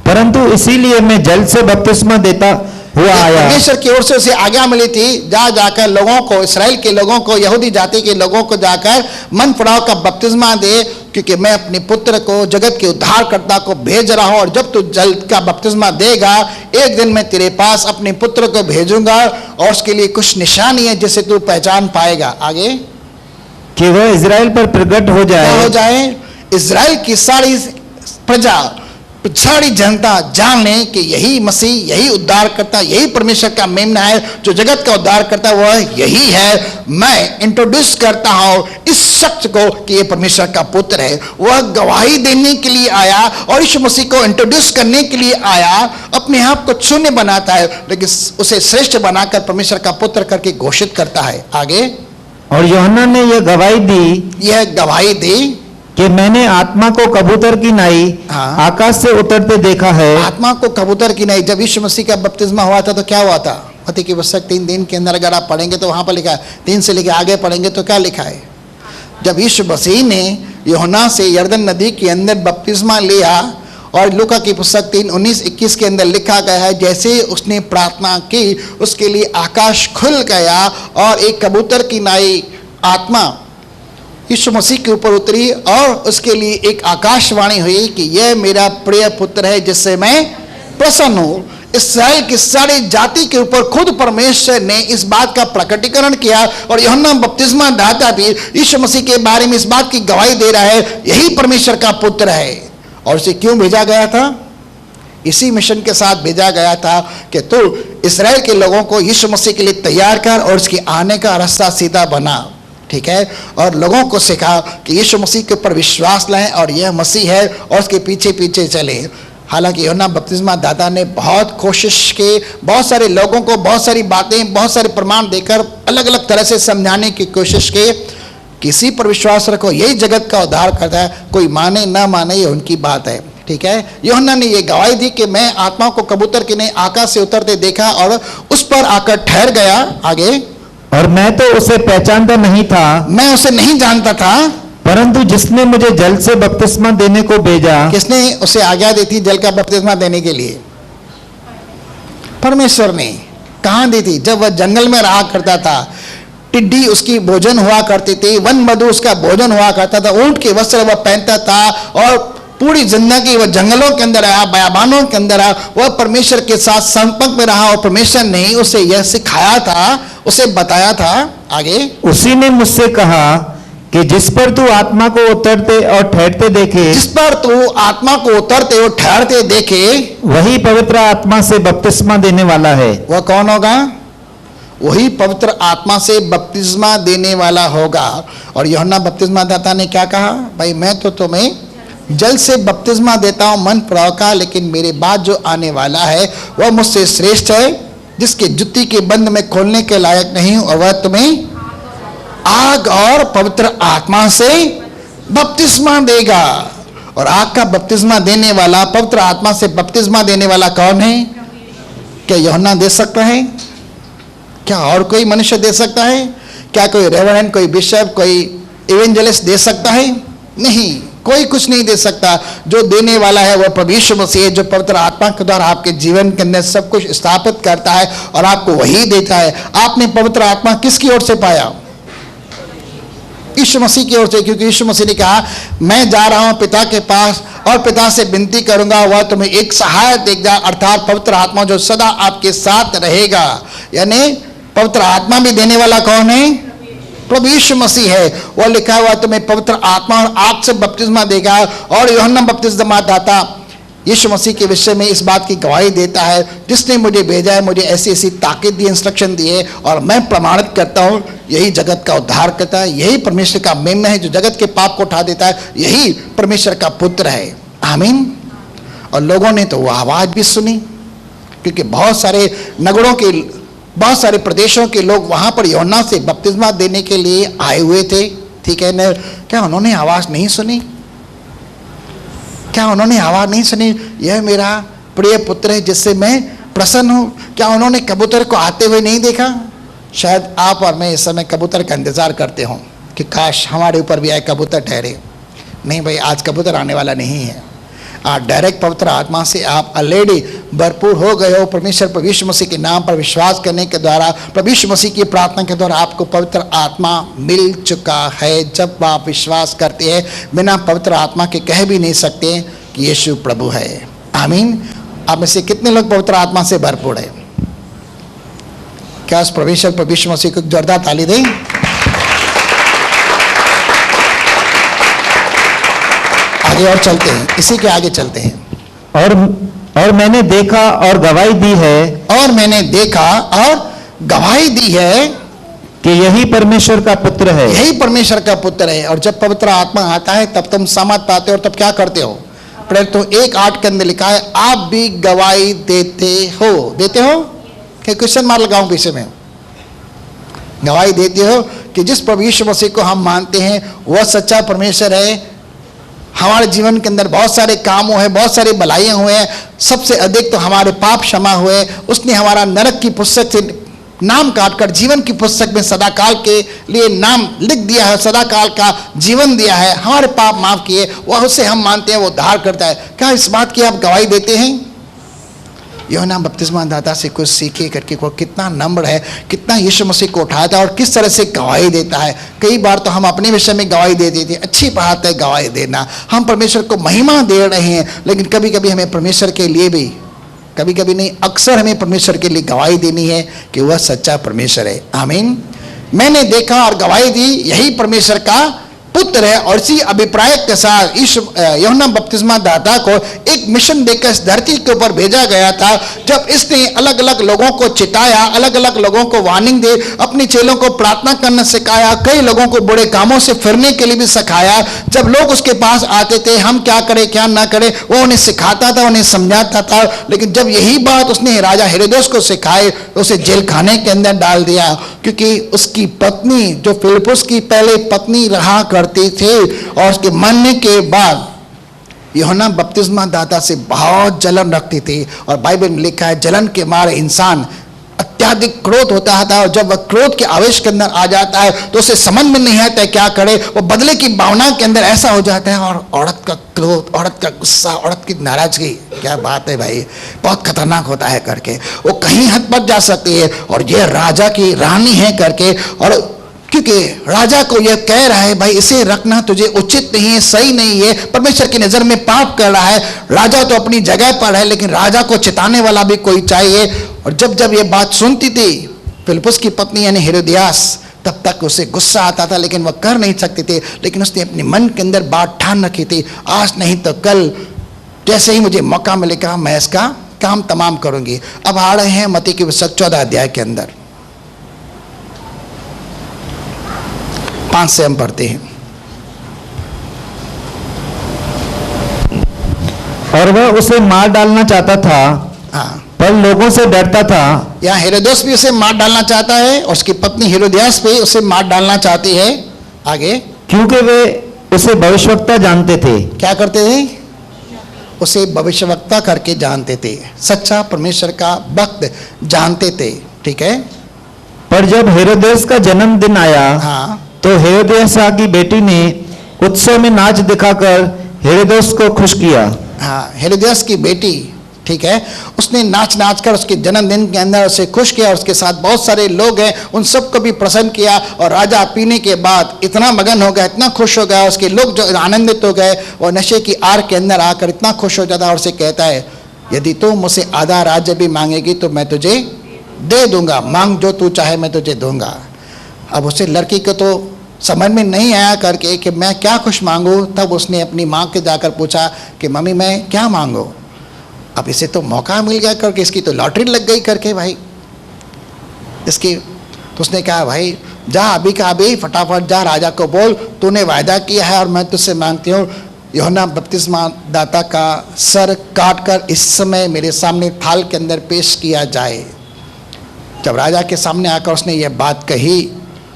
B: परंतु इसीलिए मैं जल से बपतिस्मा देता हुआ आया।
A: परमेश्वर की ओर से उसे आज्ञा मिली थी, जाकर लोगों को, इसराइल के लोगों को, यहूदी जाति के लोगों को जाकर मन पड़ाव का बपतिस्मा दे, क्योंकि मैं अपने पुत्र को, जगत के उद्धारकर्ता को भेज रहा हूं। और जब तू जल का बपतिस्मा देगा, एक दिन मैं तेरे पास अपने पुत्र को भेजूंगा और उसके लिए कुछ निशानी है जिसे तू पहचान पाएगा। आगे,
B: कि वह इजराइल पर प्रकट हो जाए,
A: इजराइल की सारी प्रजा, सारी जनता जान ले कि यही मसीह, यही उद्धार करता, यही परमेश्वर का मेमना है जो जगत का उद्धार करता, वह यही है। मैं इंट्रोड्यूस करता हूं इस शख्स को कि यह परमेश्वर का पुत्र है। वह गवाही देने के लिए आया और यीशु मसीह को इंट्रोड्यूस करने के लिए आया। अपने आप को शून्य बनाता है लेकिन उसे श्रेष्ठ बनाकर परमेश्वर का पुत्र करके घोषित करता है। आगे,
B: और यूहन्ना ने यह
A: गवाही दी
B: कि मैंने आत्मा को कबूतर की नाई आकाश से उतरते देखा है।
A: आत्मा को कबूतर की नाई, जब यीशु मसीह का बपतिस्मा हुआ था तो क्या हुआ था? मत्ती की पुस्तक 3 दिन के अंदर अगर आप पढ़ेंगे तो वहां पर लिखा है, 3 से लेकर आगे पढ़ेंगे तो क्या लिखा है? जब यीशु मसीह ने यूहन्ना से यरदन नदी के अंदर बपतिस्मा लिया, और लूका की पुस्तक 3:19-21 के अंदर लिखा गया है जैसे उसने प्रार्थना की उसके लिए आकाश खुल गया और एक कबूतर की नाई आत्मा यीशु मसीह के ऊपर उतरी और उसके लिए एक आकाशवाणी हुई कि यह मेरा प्रिय पुत्र है जिससे मैं प्रसन्न हूं। इसराइल की सारी जाति के ऊपर खुद परमेश्वर ने इस बात का प्रकटीकरण किया और यूहन्ना बपतिस्मा दाता भी यीशु मसीह के बारे में इस बात की गवाही दे रहा है यही परमेश्वर का पुत्र है। और उसे क्यों भेजा गया था? इसी मिशन के साथ भेजा गया था कि तू इसराइल के लोगों को यीशु मसीह के लिए तैयार कर और उसके आने का रास्ता सीधा बना, ठीक है, और लोगों को सिखा कि यीशु मसीह के ऊपर विश्वास लाएं और यह मसीह है और उसके पीछे पीछे चले। हालांकि यूहन्ना बपतिस्मा दाता ने बहुत कोशिश की, बहुत सारे लोगों को बहुत सारी बातें, बहुत सारे प्रमाण देकर अलग अलग तरह से समझाने की कोशिश की। किसी पर विश्वास रखो, यही जगत का उद्धार करता है, कोई माने ना माने ये उनकी बात है, ठीक है। यूहन्ना ने ये गवाही दी कि मैं आत्मा को कबूतर की नहीं आकाश से उतरते देखा और उस पर आकर ठहर गया। आगे,
B: और मैं तो उसे पहचानता नहीं था,
A: मैं उसे नहीं जानता था,
B: परंतु जिसने मुझे जल से बपतिस्मा देने को भेजा।
A: किसने उसे आज्ञा दी थी जल का बपतिस्मा देने के लिए? परमेश्वर ने। कहां दी थी? जब वह जंगल में रहा करता था, टिड्डी उसकी भोजन हुआ करती थी, वन मधु उसका भोजन हुआ करता था, ऊंट के वस्त्र वह पहनता था और पूरी जिंदगी वह जंगलों के अंदर रहा, बयाबानों के अंदर रहा, वह परमेश्वर के साथ संपर्क में रहा और परमेश्वर ने उसे यह सिखाया था, उसे बताया था। आगे,
B: उसी ने मुझसे कहा कि जिस पर तू आत्मा को उतरते और ठहरते देखे,
A: जिस पर तू आत्मा को उतरते और ठहरते देखे,
B: वही पवित्र आत्मा से बपतिस्मा देने वाला है।
A: वह कौन होगा? वही पवित्र आत्मा से बपतिस्मा देने वाला होगा। और यूहन्ना बपतिस्मा दाता ने क्या कहा? भाई मैं तो तुम्हें जल से बपतिस्मा देता हूं मन पड़ाव का, लेकिन मेरे बाद जो आने वाला है वह मुझसे श्रेष्ठ है जिसके जुत्ती के बंद में खोलने के लायक नहीं हूं, और वह तुम्हें आग और पवित्र आत्मा से बपतिस्मा देगा। और आग का बपतिस्मा देने वाला, पवित्र आत्मा से बपतिस्मा देने वाला कौन है? क्या यूहन्ना दे सकता है? क्या और कोई मनुष्य दे सकता है? क्या कोई रेवरेंड, कोई बिशप, कोई इवेंजलिस्ट दे सकता है? नहीं, कोई कुछ नहीं दे सकता। जो देने वाला है वह प्रभु यीशु मसीह है, जो पवित्र आत्मा के द्वारा आपके जीवन के अंदर सब कुछ स्थापित करता है और आपको वही देता है। आपने पवित्र आत्मा किसकी ओर से पाया? यीशु मसीह की ओर से, क्योंकि यीशु मसीह ने कहा मैं जा रहा हूं पिता के पास, और पिता से विनती करूंगा वह तुम्हें एक सहायक देगा, अर्थात पवित्र आत्मा जो सदा आपके साथ रहेगा। यानी पवित्र आत्मा भी देने वाला कौन है? प्रभु यीशु मसीह है। वह लिखा हुआ तुम्हें पवित्र आत्मा और आग से बपतिस्मा देगा। और यूहन्ना बपतिस्मा दाता यीशु मसीह के विषय में इस बात की गवाही देता है, जिसने मुझे भेजा है, मुझे ऐसी ऐसी ताकत दी, इंस्ट्रक्शन दी है, और मैं प्रमाणित करता हूँ यही जगत का उद्धार करता है, यही परमेश्वर का मेम्ना है जो जगत के पाप को उठा देता है, यही परमेश्वर का पुत्र है। आमीन। और लोगों ने तो वो आवाज भी सुनी, क्योंकि बहुत सारे नगरों के, बहुत सारे प्रदेशों के लोग वहां पर यूहन्ना से बपतिस्मा देने के लिए आए हुए थे। ठीक है ना? क्या उन्होंने आवाज नहीं सुनी? क्या उन्होंने आवाज नहीं सुनी, यह मेरा प्रिय पुत्र है जिससे मैं प्रसन्न हूं? क्या उन्होंने कबूतर को आते हुए नहीं देखा? शायद आप और मैं इस समय कबूतर का इंतजार करते हो कि काश हमारे ऊपर भी आए कबूतर ठहरे। नहीं भाई, आज कबूतर आने वाला नहीं है। आज डायरेक्ट पवित्र आत्मा से आप ऑलरेडी भरपूर हो गए हो। परमेश्वर प्रभु यीशु मसीह के नाम पर विश्वास करने के द्वारा, प्रभु यीशु मसीह की प्रार्थना के द्वारा आपको पवित्र आत्मा मिल चुका है। जब आप विश्वास करते हैं, बिना पवित्र आत्मा के कह भी नहीं सकते कि यीशु प्रभु है। आमीन। आप में से कितने लोग पवित्र आत्मा से भरपूर है? क्या उस परमेश्वर प्रभु यीशु मसीह को जोरदार ताली दें? आगे और चलते हैं, इसी के आगे चलते हैं।
B: और मैंने देखा और गवाही दी है,
A: और मैंने देखा और गवाही दी है
B: कि यही परमेश्वर का पुत्र है।
A: यही परमेश्वर का पुत्र है। और जब पवित्र आत्मा आता है तब तुम सामर्थ पाते हो, और तब क्या करते हो? प्रेरित 1:8 के अंदर लिखा है, आप भी गवाही देते हो। देते हो क्या? क्वेश्चन मार्क लगाऊं पीछे में। गवाही देते हो कि जिस प्रभु यीशु मसीह को हम मानते हैं वह सच्चा परमेश्वर है। हमारे जीवन के अंदर बहुत सारे काम हुए हैं, बहुत सारी भलाइयाँ हुए हैं, सबसे अधिक तो हमारे पाप क्षमा हुए। उसने हमारा नरक की पुस्तक से नाम काटकर जीवन की पुस्तक में सदाकाल के लिए नाम लिख दिया है, सदाकाल का जीवन दिया है, हमारे पाप माफ किए। वह उसे हम मानते हैं, वो उद्धार करता है। क्या इस बात की आप गवाही देते हैं? यूहन्ना बपतिस्मा दाता से कुछ सीखे करके वो कितना नम्र है, कितना यीशु मसीह को उठाता है और किस तरह से गवाही देता है। कई बार तो हम अपने विषय में गवाही दे देते हैं, अच्छी बात है गवाही देना, हम परमेश्वर को महिमा दे रहे हैं, लेकिन कभी कभी हमें परमेश्वर के लिए भी, कभी कभी नहीं अक्सर हमें परमेश्वर के लिए गवाही देनी है कि वह सच्चा परमेश्वर है। आमीन। मैंने देखा और गवाही दी, यही परमेश्वर का पुत्र है। और इसी अभिप्राय के साथ यूहन्ना बपतिस्मा दाता को एक मिशन देकर इस धरती के ऊपर भेजा गया था। जब इसने अलग अलग लोगों को चिताया, अलग अलग लोगों को वार्निंग दे, अपने चेलों को प्रार्थना करना सिखाया, कई लोगों को बुरे कामों से फिरने के लिए भी सिखाया। जब लोग उसके पास आते थे, हम क्या करें क्या ना करें, वो उन्हें सिखाता था, उन्हें समझाता था। लेकिन जब यही बात उसने राजा हेरोदेस को सिखाई, उसे जेल खाने के अंदर डाल दिया, क्योंकि उसकी पत्नी जो फिलिप्पुस की पहले पत्नी रहा करती थी, और उसके मरने के बाद यूहन्ना बपतिस्मा दाता से बहुत जलन रखती थी। और बाइबल में लिखा है, जलन के मारे इंसान अत्याधिक क्रोध होता था, और जब वह क्रोध के आवेश के अंदर आ जाता है तो उसे समझ में नहीं आता है क्या करे। वो बदले की भावना के अंदर ऐसा हो जाता है, और औरत का क्रोध, औरत का गुस्सा, औरत की नाराजगी, क्या बात है भाई, बहुत खतरनाक होता है करके, वो कहीं हद पर जा सकती है। और ये राजा की रानी है करके, और क्योंकि राजा को यह कह रहा है, भाई इसे रखना तुझे उचित नहीं है, सही नहीं है, परमेश्वर की नजर में पाप कर रहा है। राजा तो अपनी जगह पर है, लेकिन राजा को चिताने वाला भी कोई चाहिए। और जब जब ये बात सुनती थी फिलिप्पुस की पत्नी यानी हेरोदियास, तब तक उसे गुस्सा आता था, लेकिन वह कर नहीं सकती थी। लेकिन उसने अपने मन के अंदर बात ठान रखी थी, आज नहीं तो कल जैसे ही मुझे मौका मिलेगा मैं इसका काम तमाम करूंगी। अब आ रहे हैं मत्ती की पुस्तक 14 अध्याय के अंदर, 5 से हम पढ़ते हैं।
B: और वह उसे मार डालना चाहता था,
A: हाँ,
B: पर लोगों से डरता था।
A: यहाँ हेरोदेस भी उसे मार डालना चाहता है, और उसकी पत्नी हेरोदियास भी उसे मार डालना चाहती है। आगे,
B: क्योंकि वे उसे भविष्यवक्ता जानते थे।
A: क्या करते थे? उसे भविष्यवक्ता करके जानते थे, सच्चा परमेश्वर का भक्त जानते थे। ठीक है।
B: पर जब हेरोदेस का जन्मदिन आया,
A: हाँ,
B: तो हेरोदियासा की बेटी ने उत्सव में नाच दिखाकर हेरोदेस को खुश किया।
A: हाँ, हेरोदियास की बेटी ठीक है। उसने नाच नाच कर उसके जन्मदिन के अंदर उसे खुश किया और उसके साथ बहुत सारे लोग हैं उन सबको भी प्रसन्न किया। और राजा पीने के बाद इतना मगन हो गया, इतना खुश हो गया, उसके लोग जो आनंदित हो गए और नशे की आड़ के अंदर आकर इतना खुश हो जाता और उसे कहता है, यदि तू मुझसे आधा राज्य भी मांगेगी तो मैं तुझे दे दूंगा, मांग जो तू चाहे मैं तुझे दूंगा। अब उसे लड़की को तो समझ में नहीं आया करके कि मैं क्या कुछ मांगूं। तब उसने अपनी माँ के जाकर पूछा कि मम्मी मैं क्या मांगूं। अब इसे तो मौका मिल गया करके, इसकी तो लॉटरी लग गई करके भाई इसकी। तो उसने कहा भाई जा अभी का अभी फटाफट जा राजा को बोल तूने वायदा किया है और मैं तुझसे मांगती हूँ यूहन्ना बपतिस्मा दाता का सर काट कर इस समय मेरे सामने थाल के अंदर पेश किया जाए। जब राजा के सामने आकर उसने ये बात कही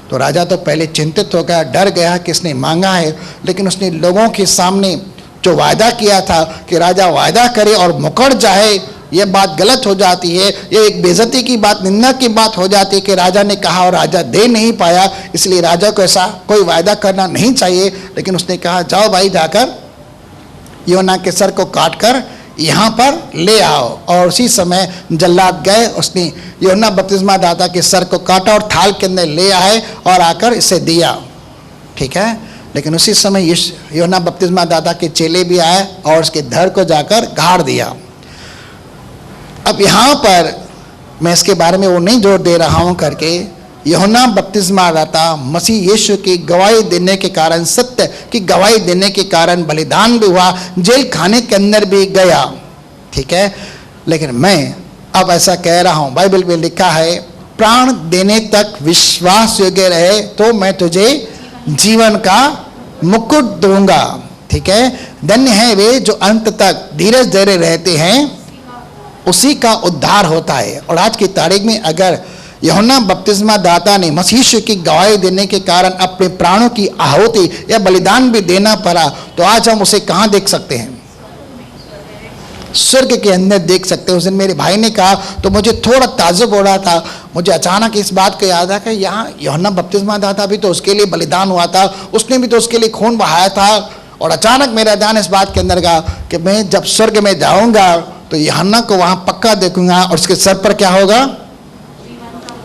A: तो राजा तो पहले चिंतित हो गया, डर गया कि इसने मांगा है, लेकिन उसने लोगों के सामने जो वायदा किया था कि राजा वायदा करे और मुकर जाए, ये बात गलत हो जाती है, ये एक बेइज्जती की बात, निंदा की बात हो जाती है कि राजा ने कहा और राजा दे नहीं पाया, इसलिए राजा को ऐसा कोई वायदा करना नहीं चाहिए। लेकिन उसने कहा जाओ भाई जाकर यूहन्ना के सर को काट कर यहाँ पर ले आओ। और उसी समय जल्लाद गए, उसने यूहन्ना बपतिस्मा दाता के सर को काटा और थाल के अंदर ले आए और आकर इसे दिया, ठीक है। लेकिन उसी समय यूहन्ना बपतिस्मा दाता के चेले भी आए और उसके धड़ को जाकर गाड़ दिया। अब यहाँ पर मैं इसके बारे में वो नहीं जोर दे रहा हूँ करके, यूहन्ना बपतिस्मा दाता मसीह यीशु की गवाही देने के कारण, सत्य की गवाही देने के कारण बलिदान भी हुआ, जेल खाने के अंदर भी गया, ठीक है। लेकिन मैं अब ऐसा कह रहा हूँ, बाइबल में लिखा है प्राण देने तक विश्वास योग्य रहे तो मैं तुझे जीवन का मुकुट दूंगा, ठीक है। धन्य है वे जो अंत तक धीरज धरे रहते हैं, उसी का उद्धार होता है। और आज की तारीख में अगर यूहन्ना बपतिस्मा दाता ने मसीह यीशु की गवाही देने के कारण अपने प्राणों की आहुति या बलिदान भी देना पड़ा, तो आज हम उसे कहाँ देख सकते हैं? स्वर्ग के अंदर देख सकते हैं। उस दिन मेरे भाई ने कहा तो मुझे थोड़ा ताज्जुब हो रहा था, मुझे अचानक इस बात को याद आया कि यहाँ यूहन्ना बपतिस्मा दाता भी तो उसके लिए बलिदान हुआ था, उसने भी तो उसके लिए खून बहाया था। और अचानक मेरा ध्यान इस बात के अंदर गया कि मैं जब स्वर्ग में जाऊंगा तो यूहन्ना को वहां पक्का देखूंगा और उसके सर पर क्या होगा?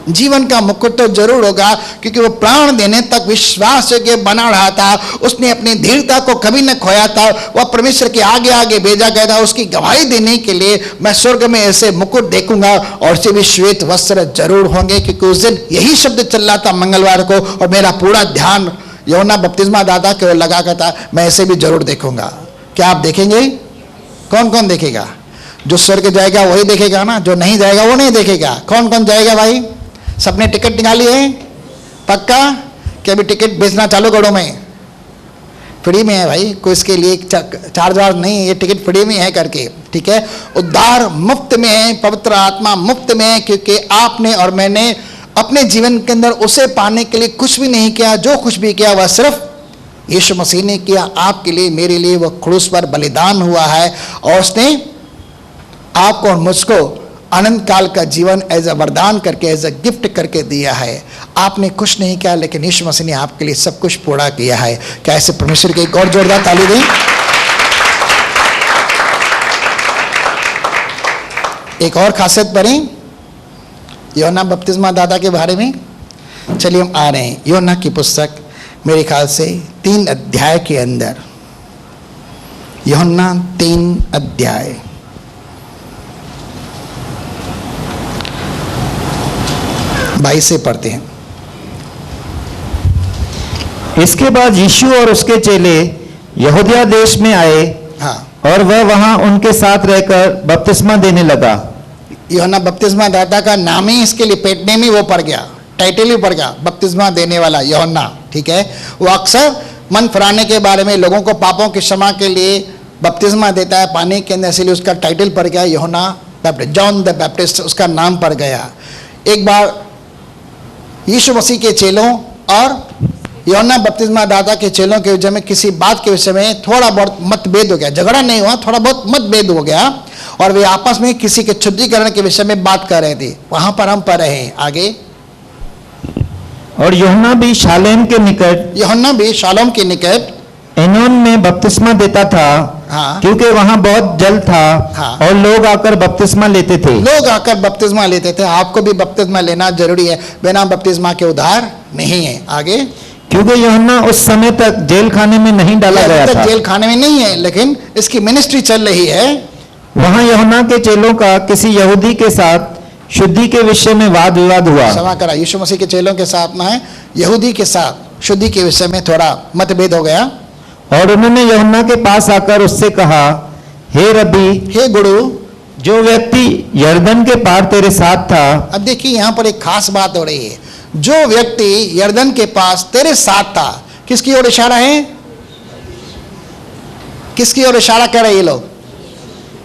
A: जीवन का मुकुट तो जरूर होगा, क्योंकि वो प्राण देने तक विश्वास के बना रहा था, उसने अपनी धीरता को कभी न खोया था, वह परमेश्वर के आगे आगे भेजा गया था उसकी गवाही देने के लिए। मैं स्वर्ग में ऐसे मुकुट देखूंगा और उसे भी श्वेत वस्त्र जरूर होंगे, क्योंकि उस दिन यही शब्द चल रहा था मंगलवार को और मेरा पूरा ध्यान यूहन्ना बपतिस्मा दाता के ओर लगा कर था, मैं ऐसे भी जरूर देखूंगा। क्या आप देखेंगे? कौन कौन देखेगा? जो स्वर्ग जाएगा वही देखेगा ना, जो नहीं जाएगा वो नहीं देखेगा। कौन कौन जाएगा भाई? सबने टिकट निकाली है? पक्का? कि अभी टिकट बेचना चालू करो? में फ्री में है भाई, कोई इसके लिए चार्ज वार्ज नहीं है, ये टिकट फ्री में है करके, ठीक है। उद्धार मुफ्त में है, पवित्र आत्मा मुफ्त में है, क्योंकि आपने और मैंने अपने जीवन के अंदर उसे पाने के लिए कुछ भी नहीं किया। जो कुछ भी किया वह सिर्फ यीशु मसीह ने किया, आपके लिए मेरे लिए। वह क्रूस पर बलिदान हुआ है और उसने आपको और मुझको अनंत काल का जीवन एज अ वरदान करके, एज अ गिफ्ट करके दिया है। आपने कुछ नहीं किया, लेकिन यीशु मसीह ने आपके लिए सब कुछ पूरा किया है। क्या ऐसे परमेश्वर की एक और जोरदार ताली दें? एक और खासियत पढ़ें यूहन्ना बपतिस्मा दाता के बारे में। चलिए हम आ रहे हैं यूहन्ना की पुस्तक, मेरे ख्याल से 3 अध्याय के अंदर, यूहन्ना 3 अध्याय। बाईस से पढ़ते हैं।
B: इसके बाद यीशु और उसके चेले यहूदिया देश में आए,
A: हाँ,
B: और वह वहां उनके साथ रहकर बपतिस्मा देने लगा।
A: यूहन्ना बपतिस्मा दाता का नाम ही इसके लिए पेटने में वो पड़ गया, टाइटल ही पड़ गया, बपतिस्मा देने वाला यूहन्ना, ठीक है। वो अक्सर मन फिराने के बारे में, लोगों को पापों की क्षमा के लिए बपतिस्मा देता है पानी के अंदर, इसलिए उसका टाइटल पड़ गया यूहन्ना बैप्टिस्ट, जॉन द बैप्टिस्ट उसका नाम पड़ गया। एक बार यीशु मसीह के चेलों और यूहन्ना बपतिस्मा दाता के चेलों के विषय में किसी बात के विषय में थोड़ा बहुत मतभेद हो गया, झगड़ा नहीं हुआ, थोड़ा बहुत मतभेद हो गया, और वे आपस में किसी के शुद्धिकरण के विषय में बात कर रहे थे। वहां पर हम पढ़ रहे हैं आगे।
B: और यूहन्ना भी शालेम के निकट
A: यूहन्ना भी शालोम के निकट
B: एनोन में बपतिस्मा देता था,
A: हाँ।
B: क्योंकि वहां बहुत जल था
A: हाँ।
B: और लोग आकर बपतिस्मा लेते थे।
A: लोग आकर बपतिस्मा लेते थे। आपको भी बपतिस्मा लेना जरूरी है, बिना बपतिस्मा के उद्धार नहीं है। आगे,
B: क्योंकि यूहन्ना उस समय तक जेल खाने में नहीं डाला
A: ये
B: गया
A: अभी तक
B: था।
A: जेल खाने में नहीं है, लेकिन इसकी मिनिस्ट्री चल रही है।
B: वहां यूहन्ना के चेलों का किसी यहूदी के साथ शुद्धि के विषय में वाद विवाद हुआ।
A: क्षमा करा, यीशु मसीह के चेलों के साथ में यहूदी के साथ शुद्धि के विषय में थोड़ा मतभेद हो गया।
B: और उन्होंने यूहन्ना के पास आकर उससे कहा, हे रब्बी,
A: हे गुरु,
B: जो व्यक्ति यरदन के पार तेरे साथ था।
A: अब देखिए यहाँ पर एक खास बात हो रही है। जो व्यक्ति यरदन के पास तेरे साथ था, किसकी ओर इशारा है? किसकी ओर इशारा कर रहे हैं ये लोग?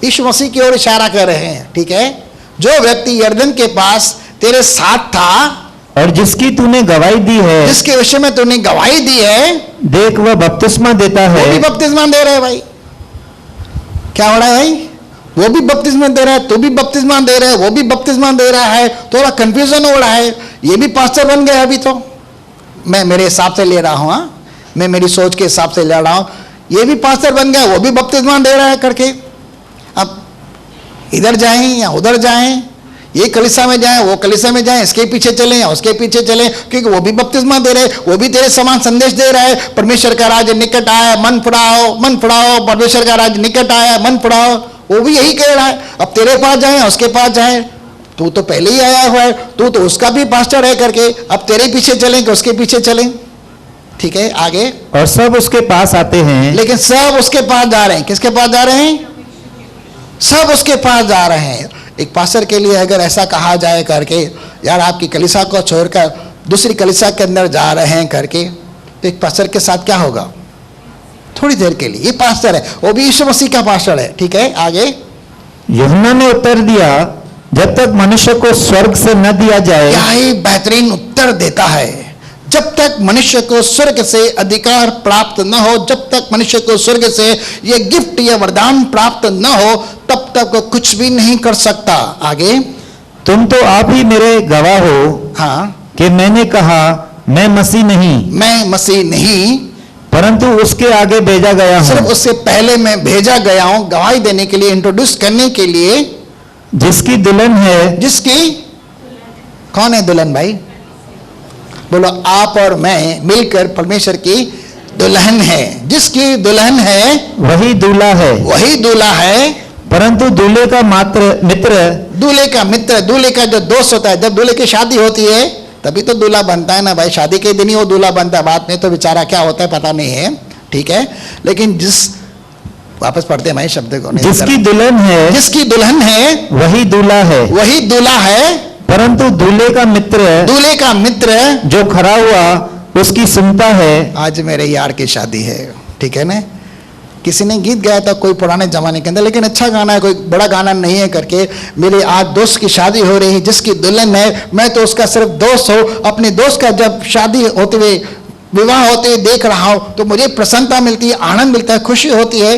A: यीशु मसीह की ओर इशारा कर रहे हैं। ठीक है, जो व्यक्ति यरदन के पास तेरे साथ था
B: और जिसकी तूने गवाही दी है,
A: जिसके विषय में तूने गवाही दी है,
B: देख वह बपतिस्मा देता
A: वो भी
B: है।
A: बपतिस्मा दे रहा है। भाई क्या हो रहा है भाई? वो भी बपतिस्मा दे रहा है, तू भी बपतिस्मा दे रहा है, वो भी बपतिस्मा दे रहा है। थोड़ा कंफ्यूजन हो रहा है। ये भी पास्टर बन गया अभी तो। मैं मेरे हिसाब से ले रहा हूँ, हाँ, मैं मेरी सोच के हिसाब से ले रहा हूँ। ये भी पास्टर बन गया, वो भी बपतिस्मा दे रहा है करके। अब इधर जाएं या उधर जाएं, ये कलीसिया में जाएं, वो कलीसिया में जाएं, इसके पीछे चलें या उसके पीछे चलें, क्योंकि वो भी बपतिस्मा दे रहे, वो भी तेरे समान संदेश दे रहा है। परमेश्वर का राज्य निकट आया, मन फुड़ाओ, मन फुड़ाओ। परमेश्वर का राज्य निकट आया, मन फुड़ाओ। वो भी यही कह रहा है। अब तेरे पास जाएं, उसके पास जाएं, तू तो पहले ही आया हुआ है, तू तो उसका भी पास्टर है करके। अब तेरे पीछे चलें कि उसके पीछे चलें? ठीक है, आगे।
B: और सब उसके पास आते हैं।
A: लेकिन सब उसके पास जा रहे हैं। किसके पास जा रहे हैं? सब उसके पास जा रहे हैं। एक पास्टर के लिए अगर ऐसा कहा जाए करके, यार आपकी कलीसिया को छोड़कर दूसरी कलीसिया के अंदर जा रहे हैं करके, तो एक पास्टर के साथ क्या होगा? थोड़ी देर के लिए। ये पास्टर है, वो भी यीशु मसीह का पास्टर है। ठीक है, आगे।
B: यूहन्ना ने उत्तर दिया, जब तक मनुष्य को स्वर्ग से न दिया जाए।
A: क्या ही बेहतरीन उत्तर देता है। जब तक मनुष्य को स्वर्ग से अधिकार प्राप्त न हो, जब तक मनुष्य को स्वर्ग से ये गिफ्ट या वरदान प्राप्त न हो, तब तक वो कुछ भी नहीं कर सकता। आगे।
B: तुम तो आप ही मेरे गवाह हो
A: हाँ,
B: कि मैंने कहा, मैं मसीह नहीं,
A: मैं मसीह नहीं,
B: परंतु उसके आगे भेजा गया
A: सिर्फ
B: हूँ,
A: उससे पहले मैं भेजा गया हूं गवाही देने के लिए, इंट्रोड्यूस करने के लिए।
B: जिसकी दुल्हन है।
A: जिसकी? कौन है दुल्हन भाई? बोलो। आप और मैं मिलकर परमेश्वर की दुल्हन है। जिसकी दुल्हन है
B: वही दूल्हा है।
A: वही दूल्हा है।
B: परंतु दूल्हे का मात्र मित्र।
A: दूल्हे का मित्र, दूल्हे का जो दोस्त होता है। जब दूल्हे की शादी होती है तभी तो दूल्हा बनता है ना भाई। शादी के दिन ही वो दूल्हा बनता है, बाद में तो बेचारा क्या होता है पता नहीं है। ठीक है, लेकिन वापस पढ़ते हैं भाई शब्द को।
B: जिसकी दुल्हन है।
A: जिसकी दुल्हन है
B: वही दूल्हा है।
A: वही दूल्हा है।
B: परंतु दूल्हे का मित्र।
A: दूल्हे का मित्र
B: जो खड़ा हुआ उसकी सुनता है।
A: आज मेरे यार की शादी है, ठीक है ना। किसी ने गीत गाया था कोई पुराने जमाने के अंदर, लेकिन अच्छा गाना है, कोई बड़ा गाना नहीं है करके। मेरे आज दोस्त की शादी हो रही है, जिसकी दुल्हन है, मैं तो उसका सिर्फ दोस्त हूँ। अपने दोस्त का जब शादी होते हुए, विवाह होते हुए देख रहा हूँ तो मुझे प्रसन्नता मिलती है, आनंद मिलता है, खुशी होती है।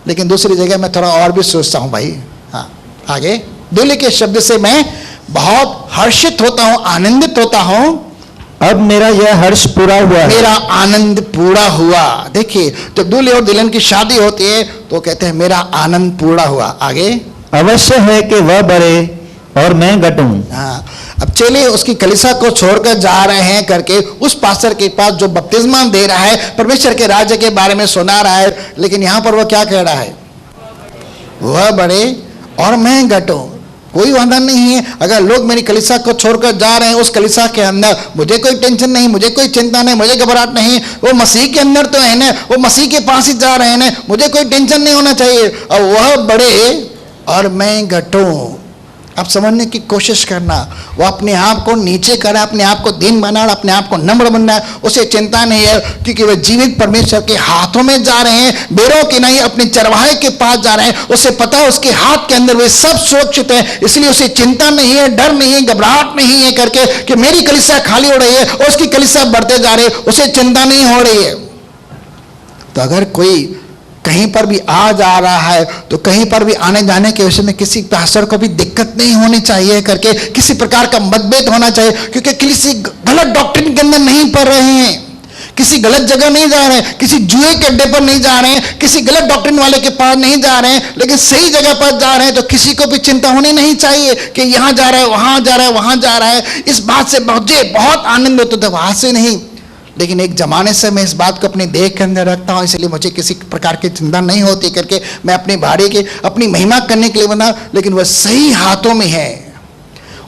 A: लेकिन दूसरी जगह मैं थोड़ा और भी सोचता हूँ भाई। हाँ, आगे। दूल्हे के शब्द से मैं बहुत हर्षित होता हूँ, आनंदित होता हूँ।
B: अब मेरा यह हर्ष पूरा हुआ है।
A: मेरा आनंद पूरा हुआ। देखिए, जब दूल्हे और दुल्हन की शादी होती है तो कहते हैं मेरा आनंद पूरा हुआ। आगे।
B: अवश्य है कि वह बढ़े और मैं घटूं।
A: हाँ, अब चलिए उसकी कलीसिया को छोड़कर जा रहे हैं करके उस पास्टर के पास जो बपतिस्मा दे रहा है, परमेश्वर के राज्य के बारे में सुना रहा है। लेकिन यहां पर वह क्या कह रहा है? वह बढ़े और मैं घटूं। कोई वादा नहीं है। अगर लोग मेरी कलीसिया को छोड़कर जा रहे हैं, उस कलीसिया के अंदर मुझे कोई टेंशन नहीं, मुझे कोई चिंता नहीं, मुझे घबराहट नहीं। वो मसीह के अंदर तो है ना, वो मसीह के पास ही जा रहे हैं ना, मुझे कोई टेंशन नहीं होना चाहिए। और वह बढ़े और मैं घटूं। अब समझने की कोशिश करना। वो अपने आप को नीचे करा, अपने आप को दीन बना, अपने आप को नम्र बनना है। उसे चिंता नहीं है, क्योंकि वे जीवित परमेश्वर के हाथों में जा रहे हैं, बेरों के नहीं, अपने चरवाहे के पास जा रहे हैं। उसे पता है उसके हाथ के अंदर वे सब सुरक्षित है, इसलिए उसे चिंता नहीं है, डर नहीं है, घबराहट नहीं है करके कि मेरी कलीसिया खाली हो रही है और उसकी कलीसिया बढ़ते जा रही है। उसे चिंता नहीं हो रही है। तो अगर कोई कहीं पर भी आ जा रहा है तो कहीं पर भी आने जाने के विषय में किसी पास्टर को भी दिक्कत नहीं होनी चाहिए करके, किसी प्रकार का मतभेद होना चाहिए, क्योंकि किसी गलत डॉक्ट्रिन के अंदर नहीं पढ़ रहे हैं, किसी गलत जगह नहीं जा रहे हैं, किसी जुए के अड्डे पर नहीं जा रहे हैं, किसी गलत डॉक्ट्रिन वाले के पास नहीं जा रहे हैं, लेकिन सही जगह पर जा रहे हैं। तो किसी को भी चिंता होनी नहीं चाहिए कि यहाँ जा रहा है, वहाँ जा रहा है, वहाँ जा रहा है। इस बात से मुझे बहुत आनंद होता था, वहाँ से नहीं, लेकिन एक जमाने से मैं इस बात को अपने देह के अंदर रखता हूँ, इसलिए मुझे किसी प्रकार की चिंता नहीं होती करके मैं अपने भाड़े की अपनी महिमा करने के लिए बना। लेकिन वह सही हाथों में है,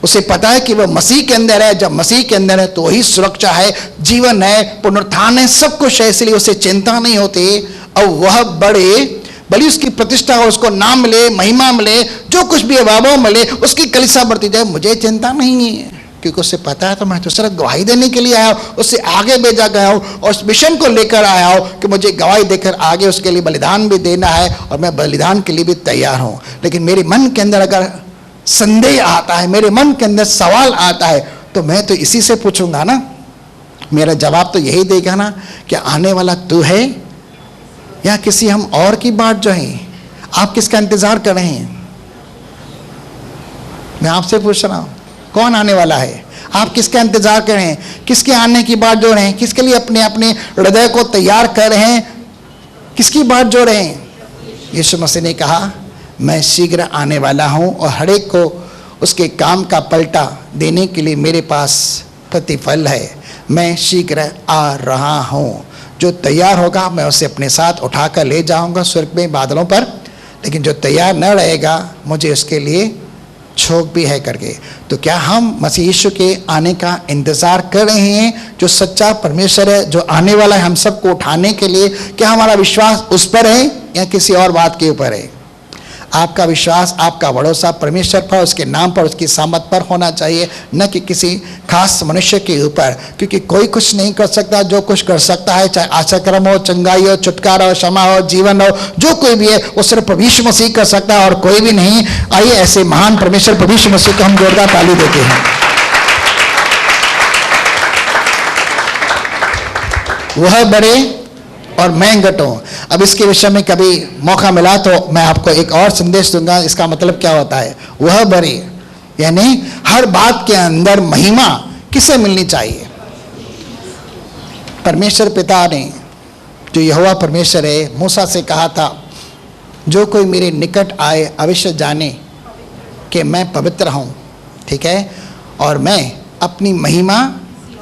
A: उसे पता है कि वह मसीह के अंदर है। जब मसीह के अंदर है तो वही सुरक्षा है, जीवन है, पुनरुत्थान है, सब कुछ है, इसलिए उसे चिंता नहीं होती। और वह बड़े भले उसकी प्रतिष्ठा हो, उसको नाम मिले, महिमा मिले, जो कुछ भी वैभव मिले, उसकी कलीसिया बढ़ती जाए, मुझे चिंता नहीं है, क्योंकि उसे पता है तो मैं तो सिर्फ गवाही देने के लिए आया हूँ, उससे आगे भेजा गया हूँ और उस मिशन को लेकर आया हूँ कि मुझे गवाही देकर आगे उसके लिए बलिदान भी देना है, और मैं बलिदान के लिए भी तैयार हूँ। लेकिन मेरे मन के अंदर अगर संदेह आता है, मेरे मन के अंदर सवाल आता है, तो मैं तो इसी से पूछूंगा ना, मेरा जवाब तो यही देगा ना कि आने वाला तू है या किसी हम और की बात जो है। आप किसका इंतजार कर रहे हैं? मैं आपसे पूछ रहा हूं, कौन आने वाला है? आप किसका इंतजार कर रहे हैं? किसके आने की बात जोड़ रहे हैं? किसके लिए अपने अपने हृदय को तैयार कर रहे हैं? किसकी बात जोड़ रहे हैं? यीशु मसीह ने कहा, मैं शीघ्र आने वाला हूं और हर एक को उसके काम का पलटा देने के लिए मेरे पास प्रतिफल है। मैं शीघ्र आ रहा हूं। जो तैयार होगा मैं उसे अपने साथ उठाकर ले जाऊंगा स्वर्ग में बादलों पर, लेकिन जो तैयार न रहेगा मुझे उसके लिए शोक भी है करके। तो क्या हम मसीह यीशु के आने का इंतजार कर रहे हैं, जो सच्चा परमेश्वर है, जो आने वाला है हम सबको उठाने के लिए? क्या हमारा विश्वास उस पर है या किसी और बात के ऊपर है? आपका विश्वास, आपका भरोसा परमेश्वर पर, उसके नाम पर, उसकी सामत पर होना चाहिए, न कि किसी खास मनुष्य के ऊपर, क्योंकि कोई कुछ नहीं कर सकता। जो कुछ कर सकता है, चाहे आशाक्रम हो, चंगाई हो, छुटकारा हो, क्षमा हो, जीवन हो, जो कोई भी है वो सिर्फ प्रभु यीशु मसीह कर सकता है और कोई भी नहीं। आइए ऐसे महान परमेश्वर प्रभु यीशु मसीह को हम जोरदार ताली देते हैं। वह बड़े और मैं घटूं। अब इसके विषय में कभी मौका मिला तो मैं आपको एक और संदेश दूंगा। इसका मतलब क्या होता है? वह बड़े यानी हर बात के अंदर महिमा किसे मिलनी चाहिए? परमेश्वर पिता ने, जो यहोवा परमेश्वर है, मूसा से कहा था, जो कोई मेरे निकट आए अवश्य जाने कि मैं पवित्र हूं, ठीक है, और मैं अपनी महिमा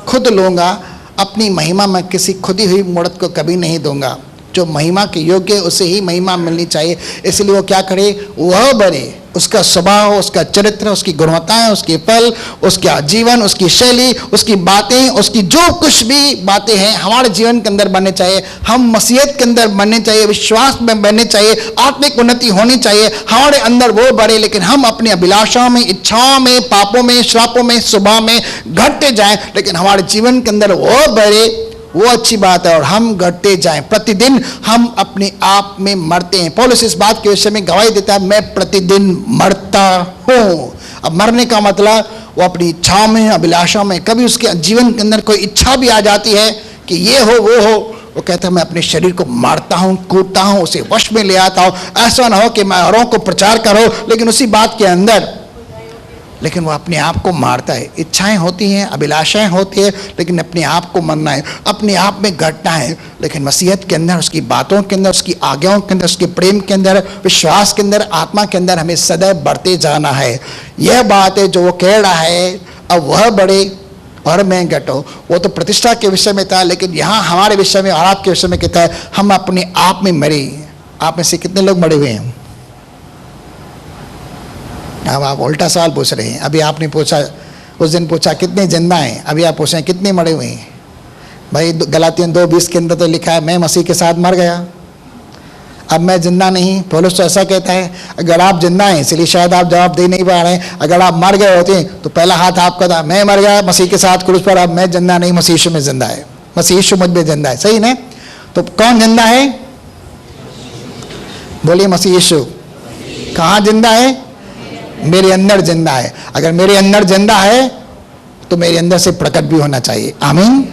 A: खुद लूंगा। अपनी महिमा मैं किसी खुदी हुई मूर्त को कभी नहीं दूंगा। जो महिमा के योग्य उसे ही महिमा मिलनी चाहिए। इसलिए वो क्या करे? वह बने, उसका स्वभाव, उसका चरित्र, उसकी गुणवत्ताएं, उसके फल, उसका जीवन, उसकी शैली, उसकी बातें, उसकी जो कुछ भी बातें हैं हमारे जीवन के अंदर बनने चाहिए। हम मसीहत के अंदर बनने चाहिए, विश्वास में बनने चाहिए, आत्मिक उन्नति होनी चाहिए हमारे अंदर, वो बढ़े। लेकिन हम अपनी अभिलाषाओं में, इच्छाओं में, पापों में, श्रापों में, स्वभाव में घटते जाएं, लेकिन हमारे जीवन के अंदर वो बढ़े, वो अच्छी बात है। और हम घटते जाएं, प्रतिदिन हम अपने आप में मरते हैं। पौलुस इस बात के विषय में गवाही देता है, मैं प्रतिदिन मरता हूँ। अब मरने का मतलब वो अपनी इच्छाओं में, अभिलाषाओं में, कभी उसके जीवन के अंदर कोई इच्छा भी आ जाती है कि ये हो वो हो, वो कहता है मैं अपने शरीर को मारता हूँ, कूटता हूँ, उसे वश में ले आता हूँ। ऐसा ना हो कि मैं औरों को प्रचार करूँ लेकिन उसी बात के अंदर, लेकिन वो अपने आप को मारता है। इच्छाएं होती हैं, अभिलाषाएं होती है, लेकिन अपने आप को मरना है, अपने आप में घटना है। लेकिन मसीहत के अंदर, उसकी बातों के अंदर, उसकी आज्ञाओं के अंदर, उसके प्रेम के अंदर, विश्वास के अंदर, आत्मा के अंदर हमें सदैव बढ़ते जाना है। यह बात है जो वो कह रहा है, अब वह बढ़े और मैं घटूं। वो तो प्रतिष्ठा के विषय में था, लेकिन यहाँ हमारे विषय में और आपके विषय में कहता है हम अपने आप में मरे। आप में से कितने लोग मरे हुए हैं? अब आप उल्टा सवाल पूछ रहे हैं। अभी आपने पूछा, उस दिन पूछा कितने जिंदा हैं, अभी आप पूछ रहे हैं कितने मरे हुए हैं। भाई गलातियन 2:20 के अंदर तो लिखा है मैं मसीह के साथ मर गया, अब मैं जिंदा नहीं। पौलुस तो ऐसा कहता है, अगर आप जिंदा हैं, इसलिए शायद आप जवाब दे नहीं पा रहे हैं। अगर आप मर गए होते तो पहला हाथ आपका था, मैं मर गया मसीह के साथ क्रूस पर, अब मैं जिंदा नहीं, मसीह यीशु में जिंदा है, मसीह यीशु मुझ में जिंदा है। सही ना? तो कौन जिंदा है? बोलिए मसीह यीशु। कहाँ जिंदा है? मेरे अंदर जिंदा है। अगर मेरे अंदर जिंदा है तो मेरे अंदर से प्रकट भी होना चाहिए। आमीन।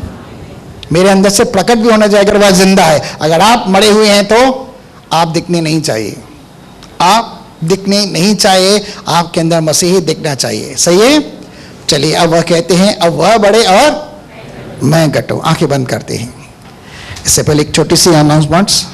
A: मेरे अंदर से प्रकट भी होना चाहिए अगर वह जिंदा है। अगर आप मरे हुए हैं तो आप दिखने नहीं चाहिए, आप दिखने नहीं चाहिए, आपके अंदर मसीही दिखना चाहिए। सही है? चलिए अब वह कहते हैं, अब वह बढ़े और मैं घटूं। आंखें बंद करते हैं। इससे पहले एक छोटी सी अनाउंसमेंट्स।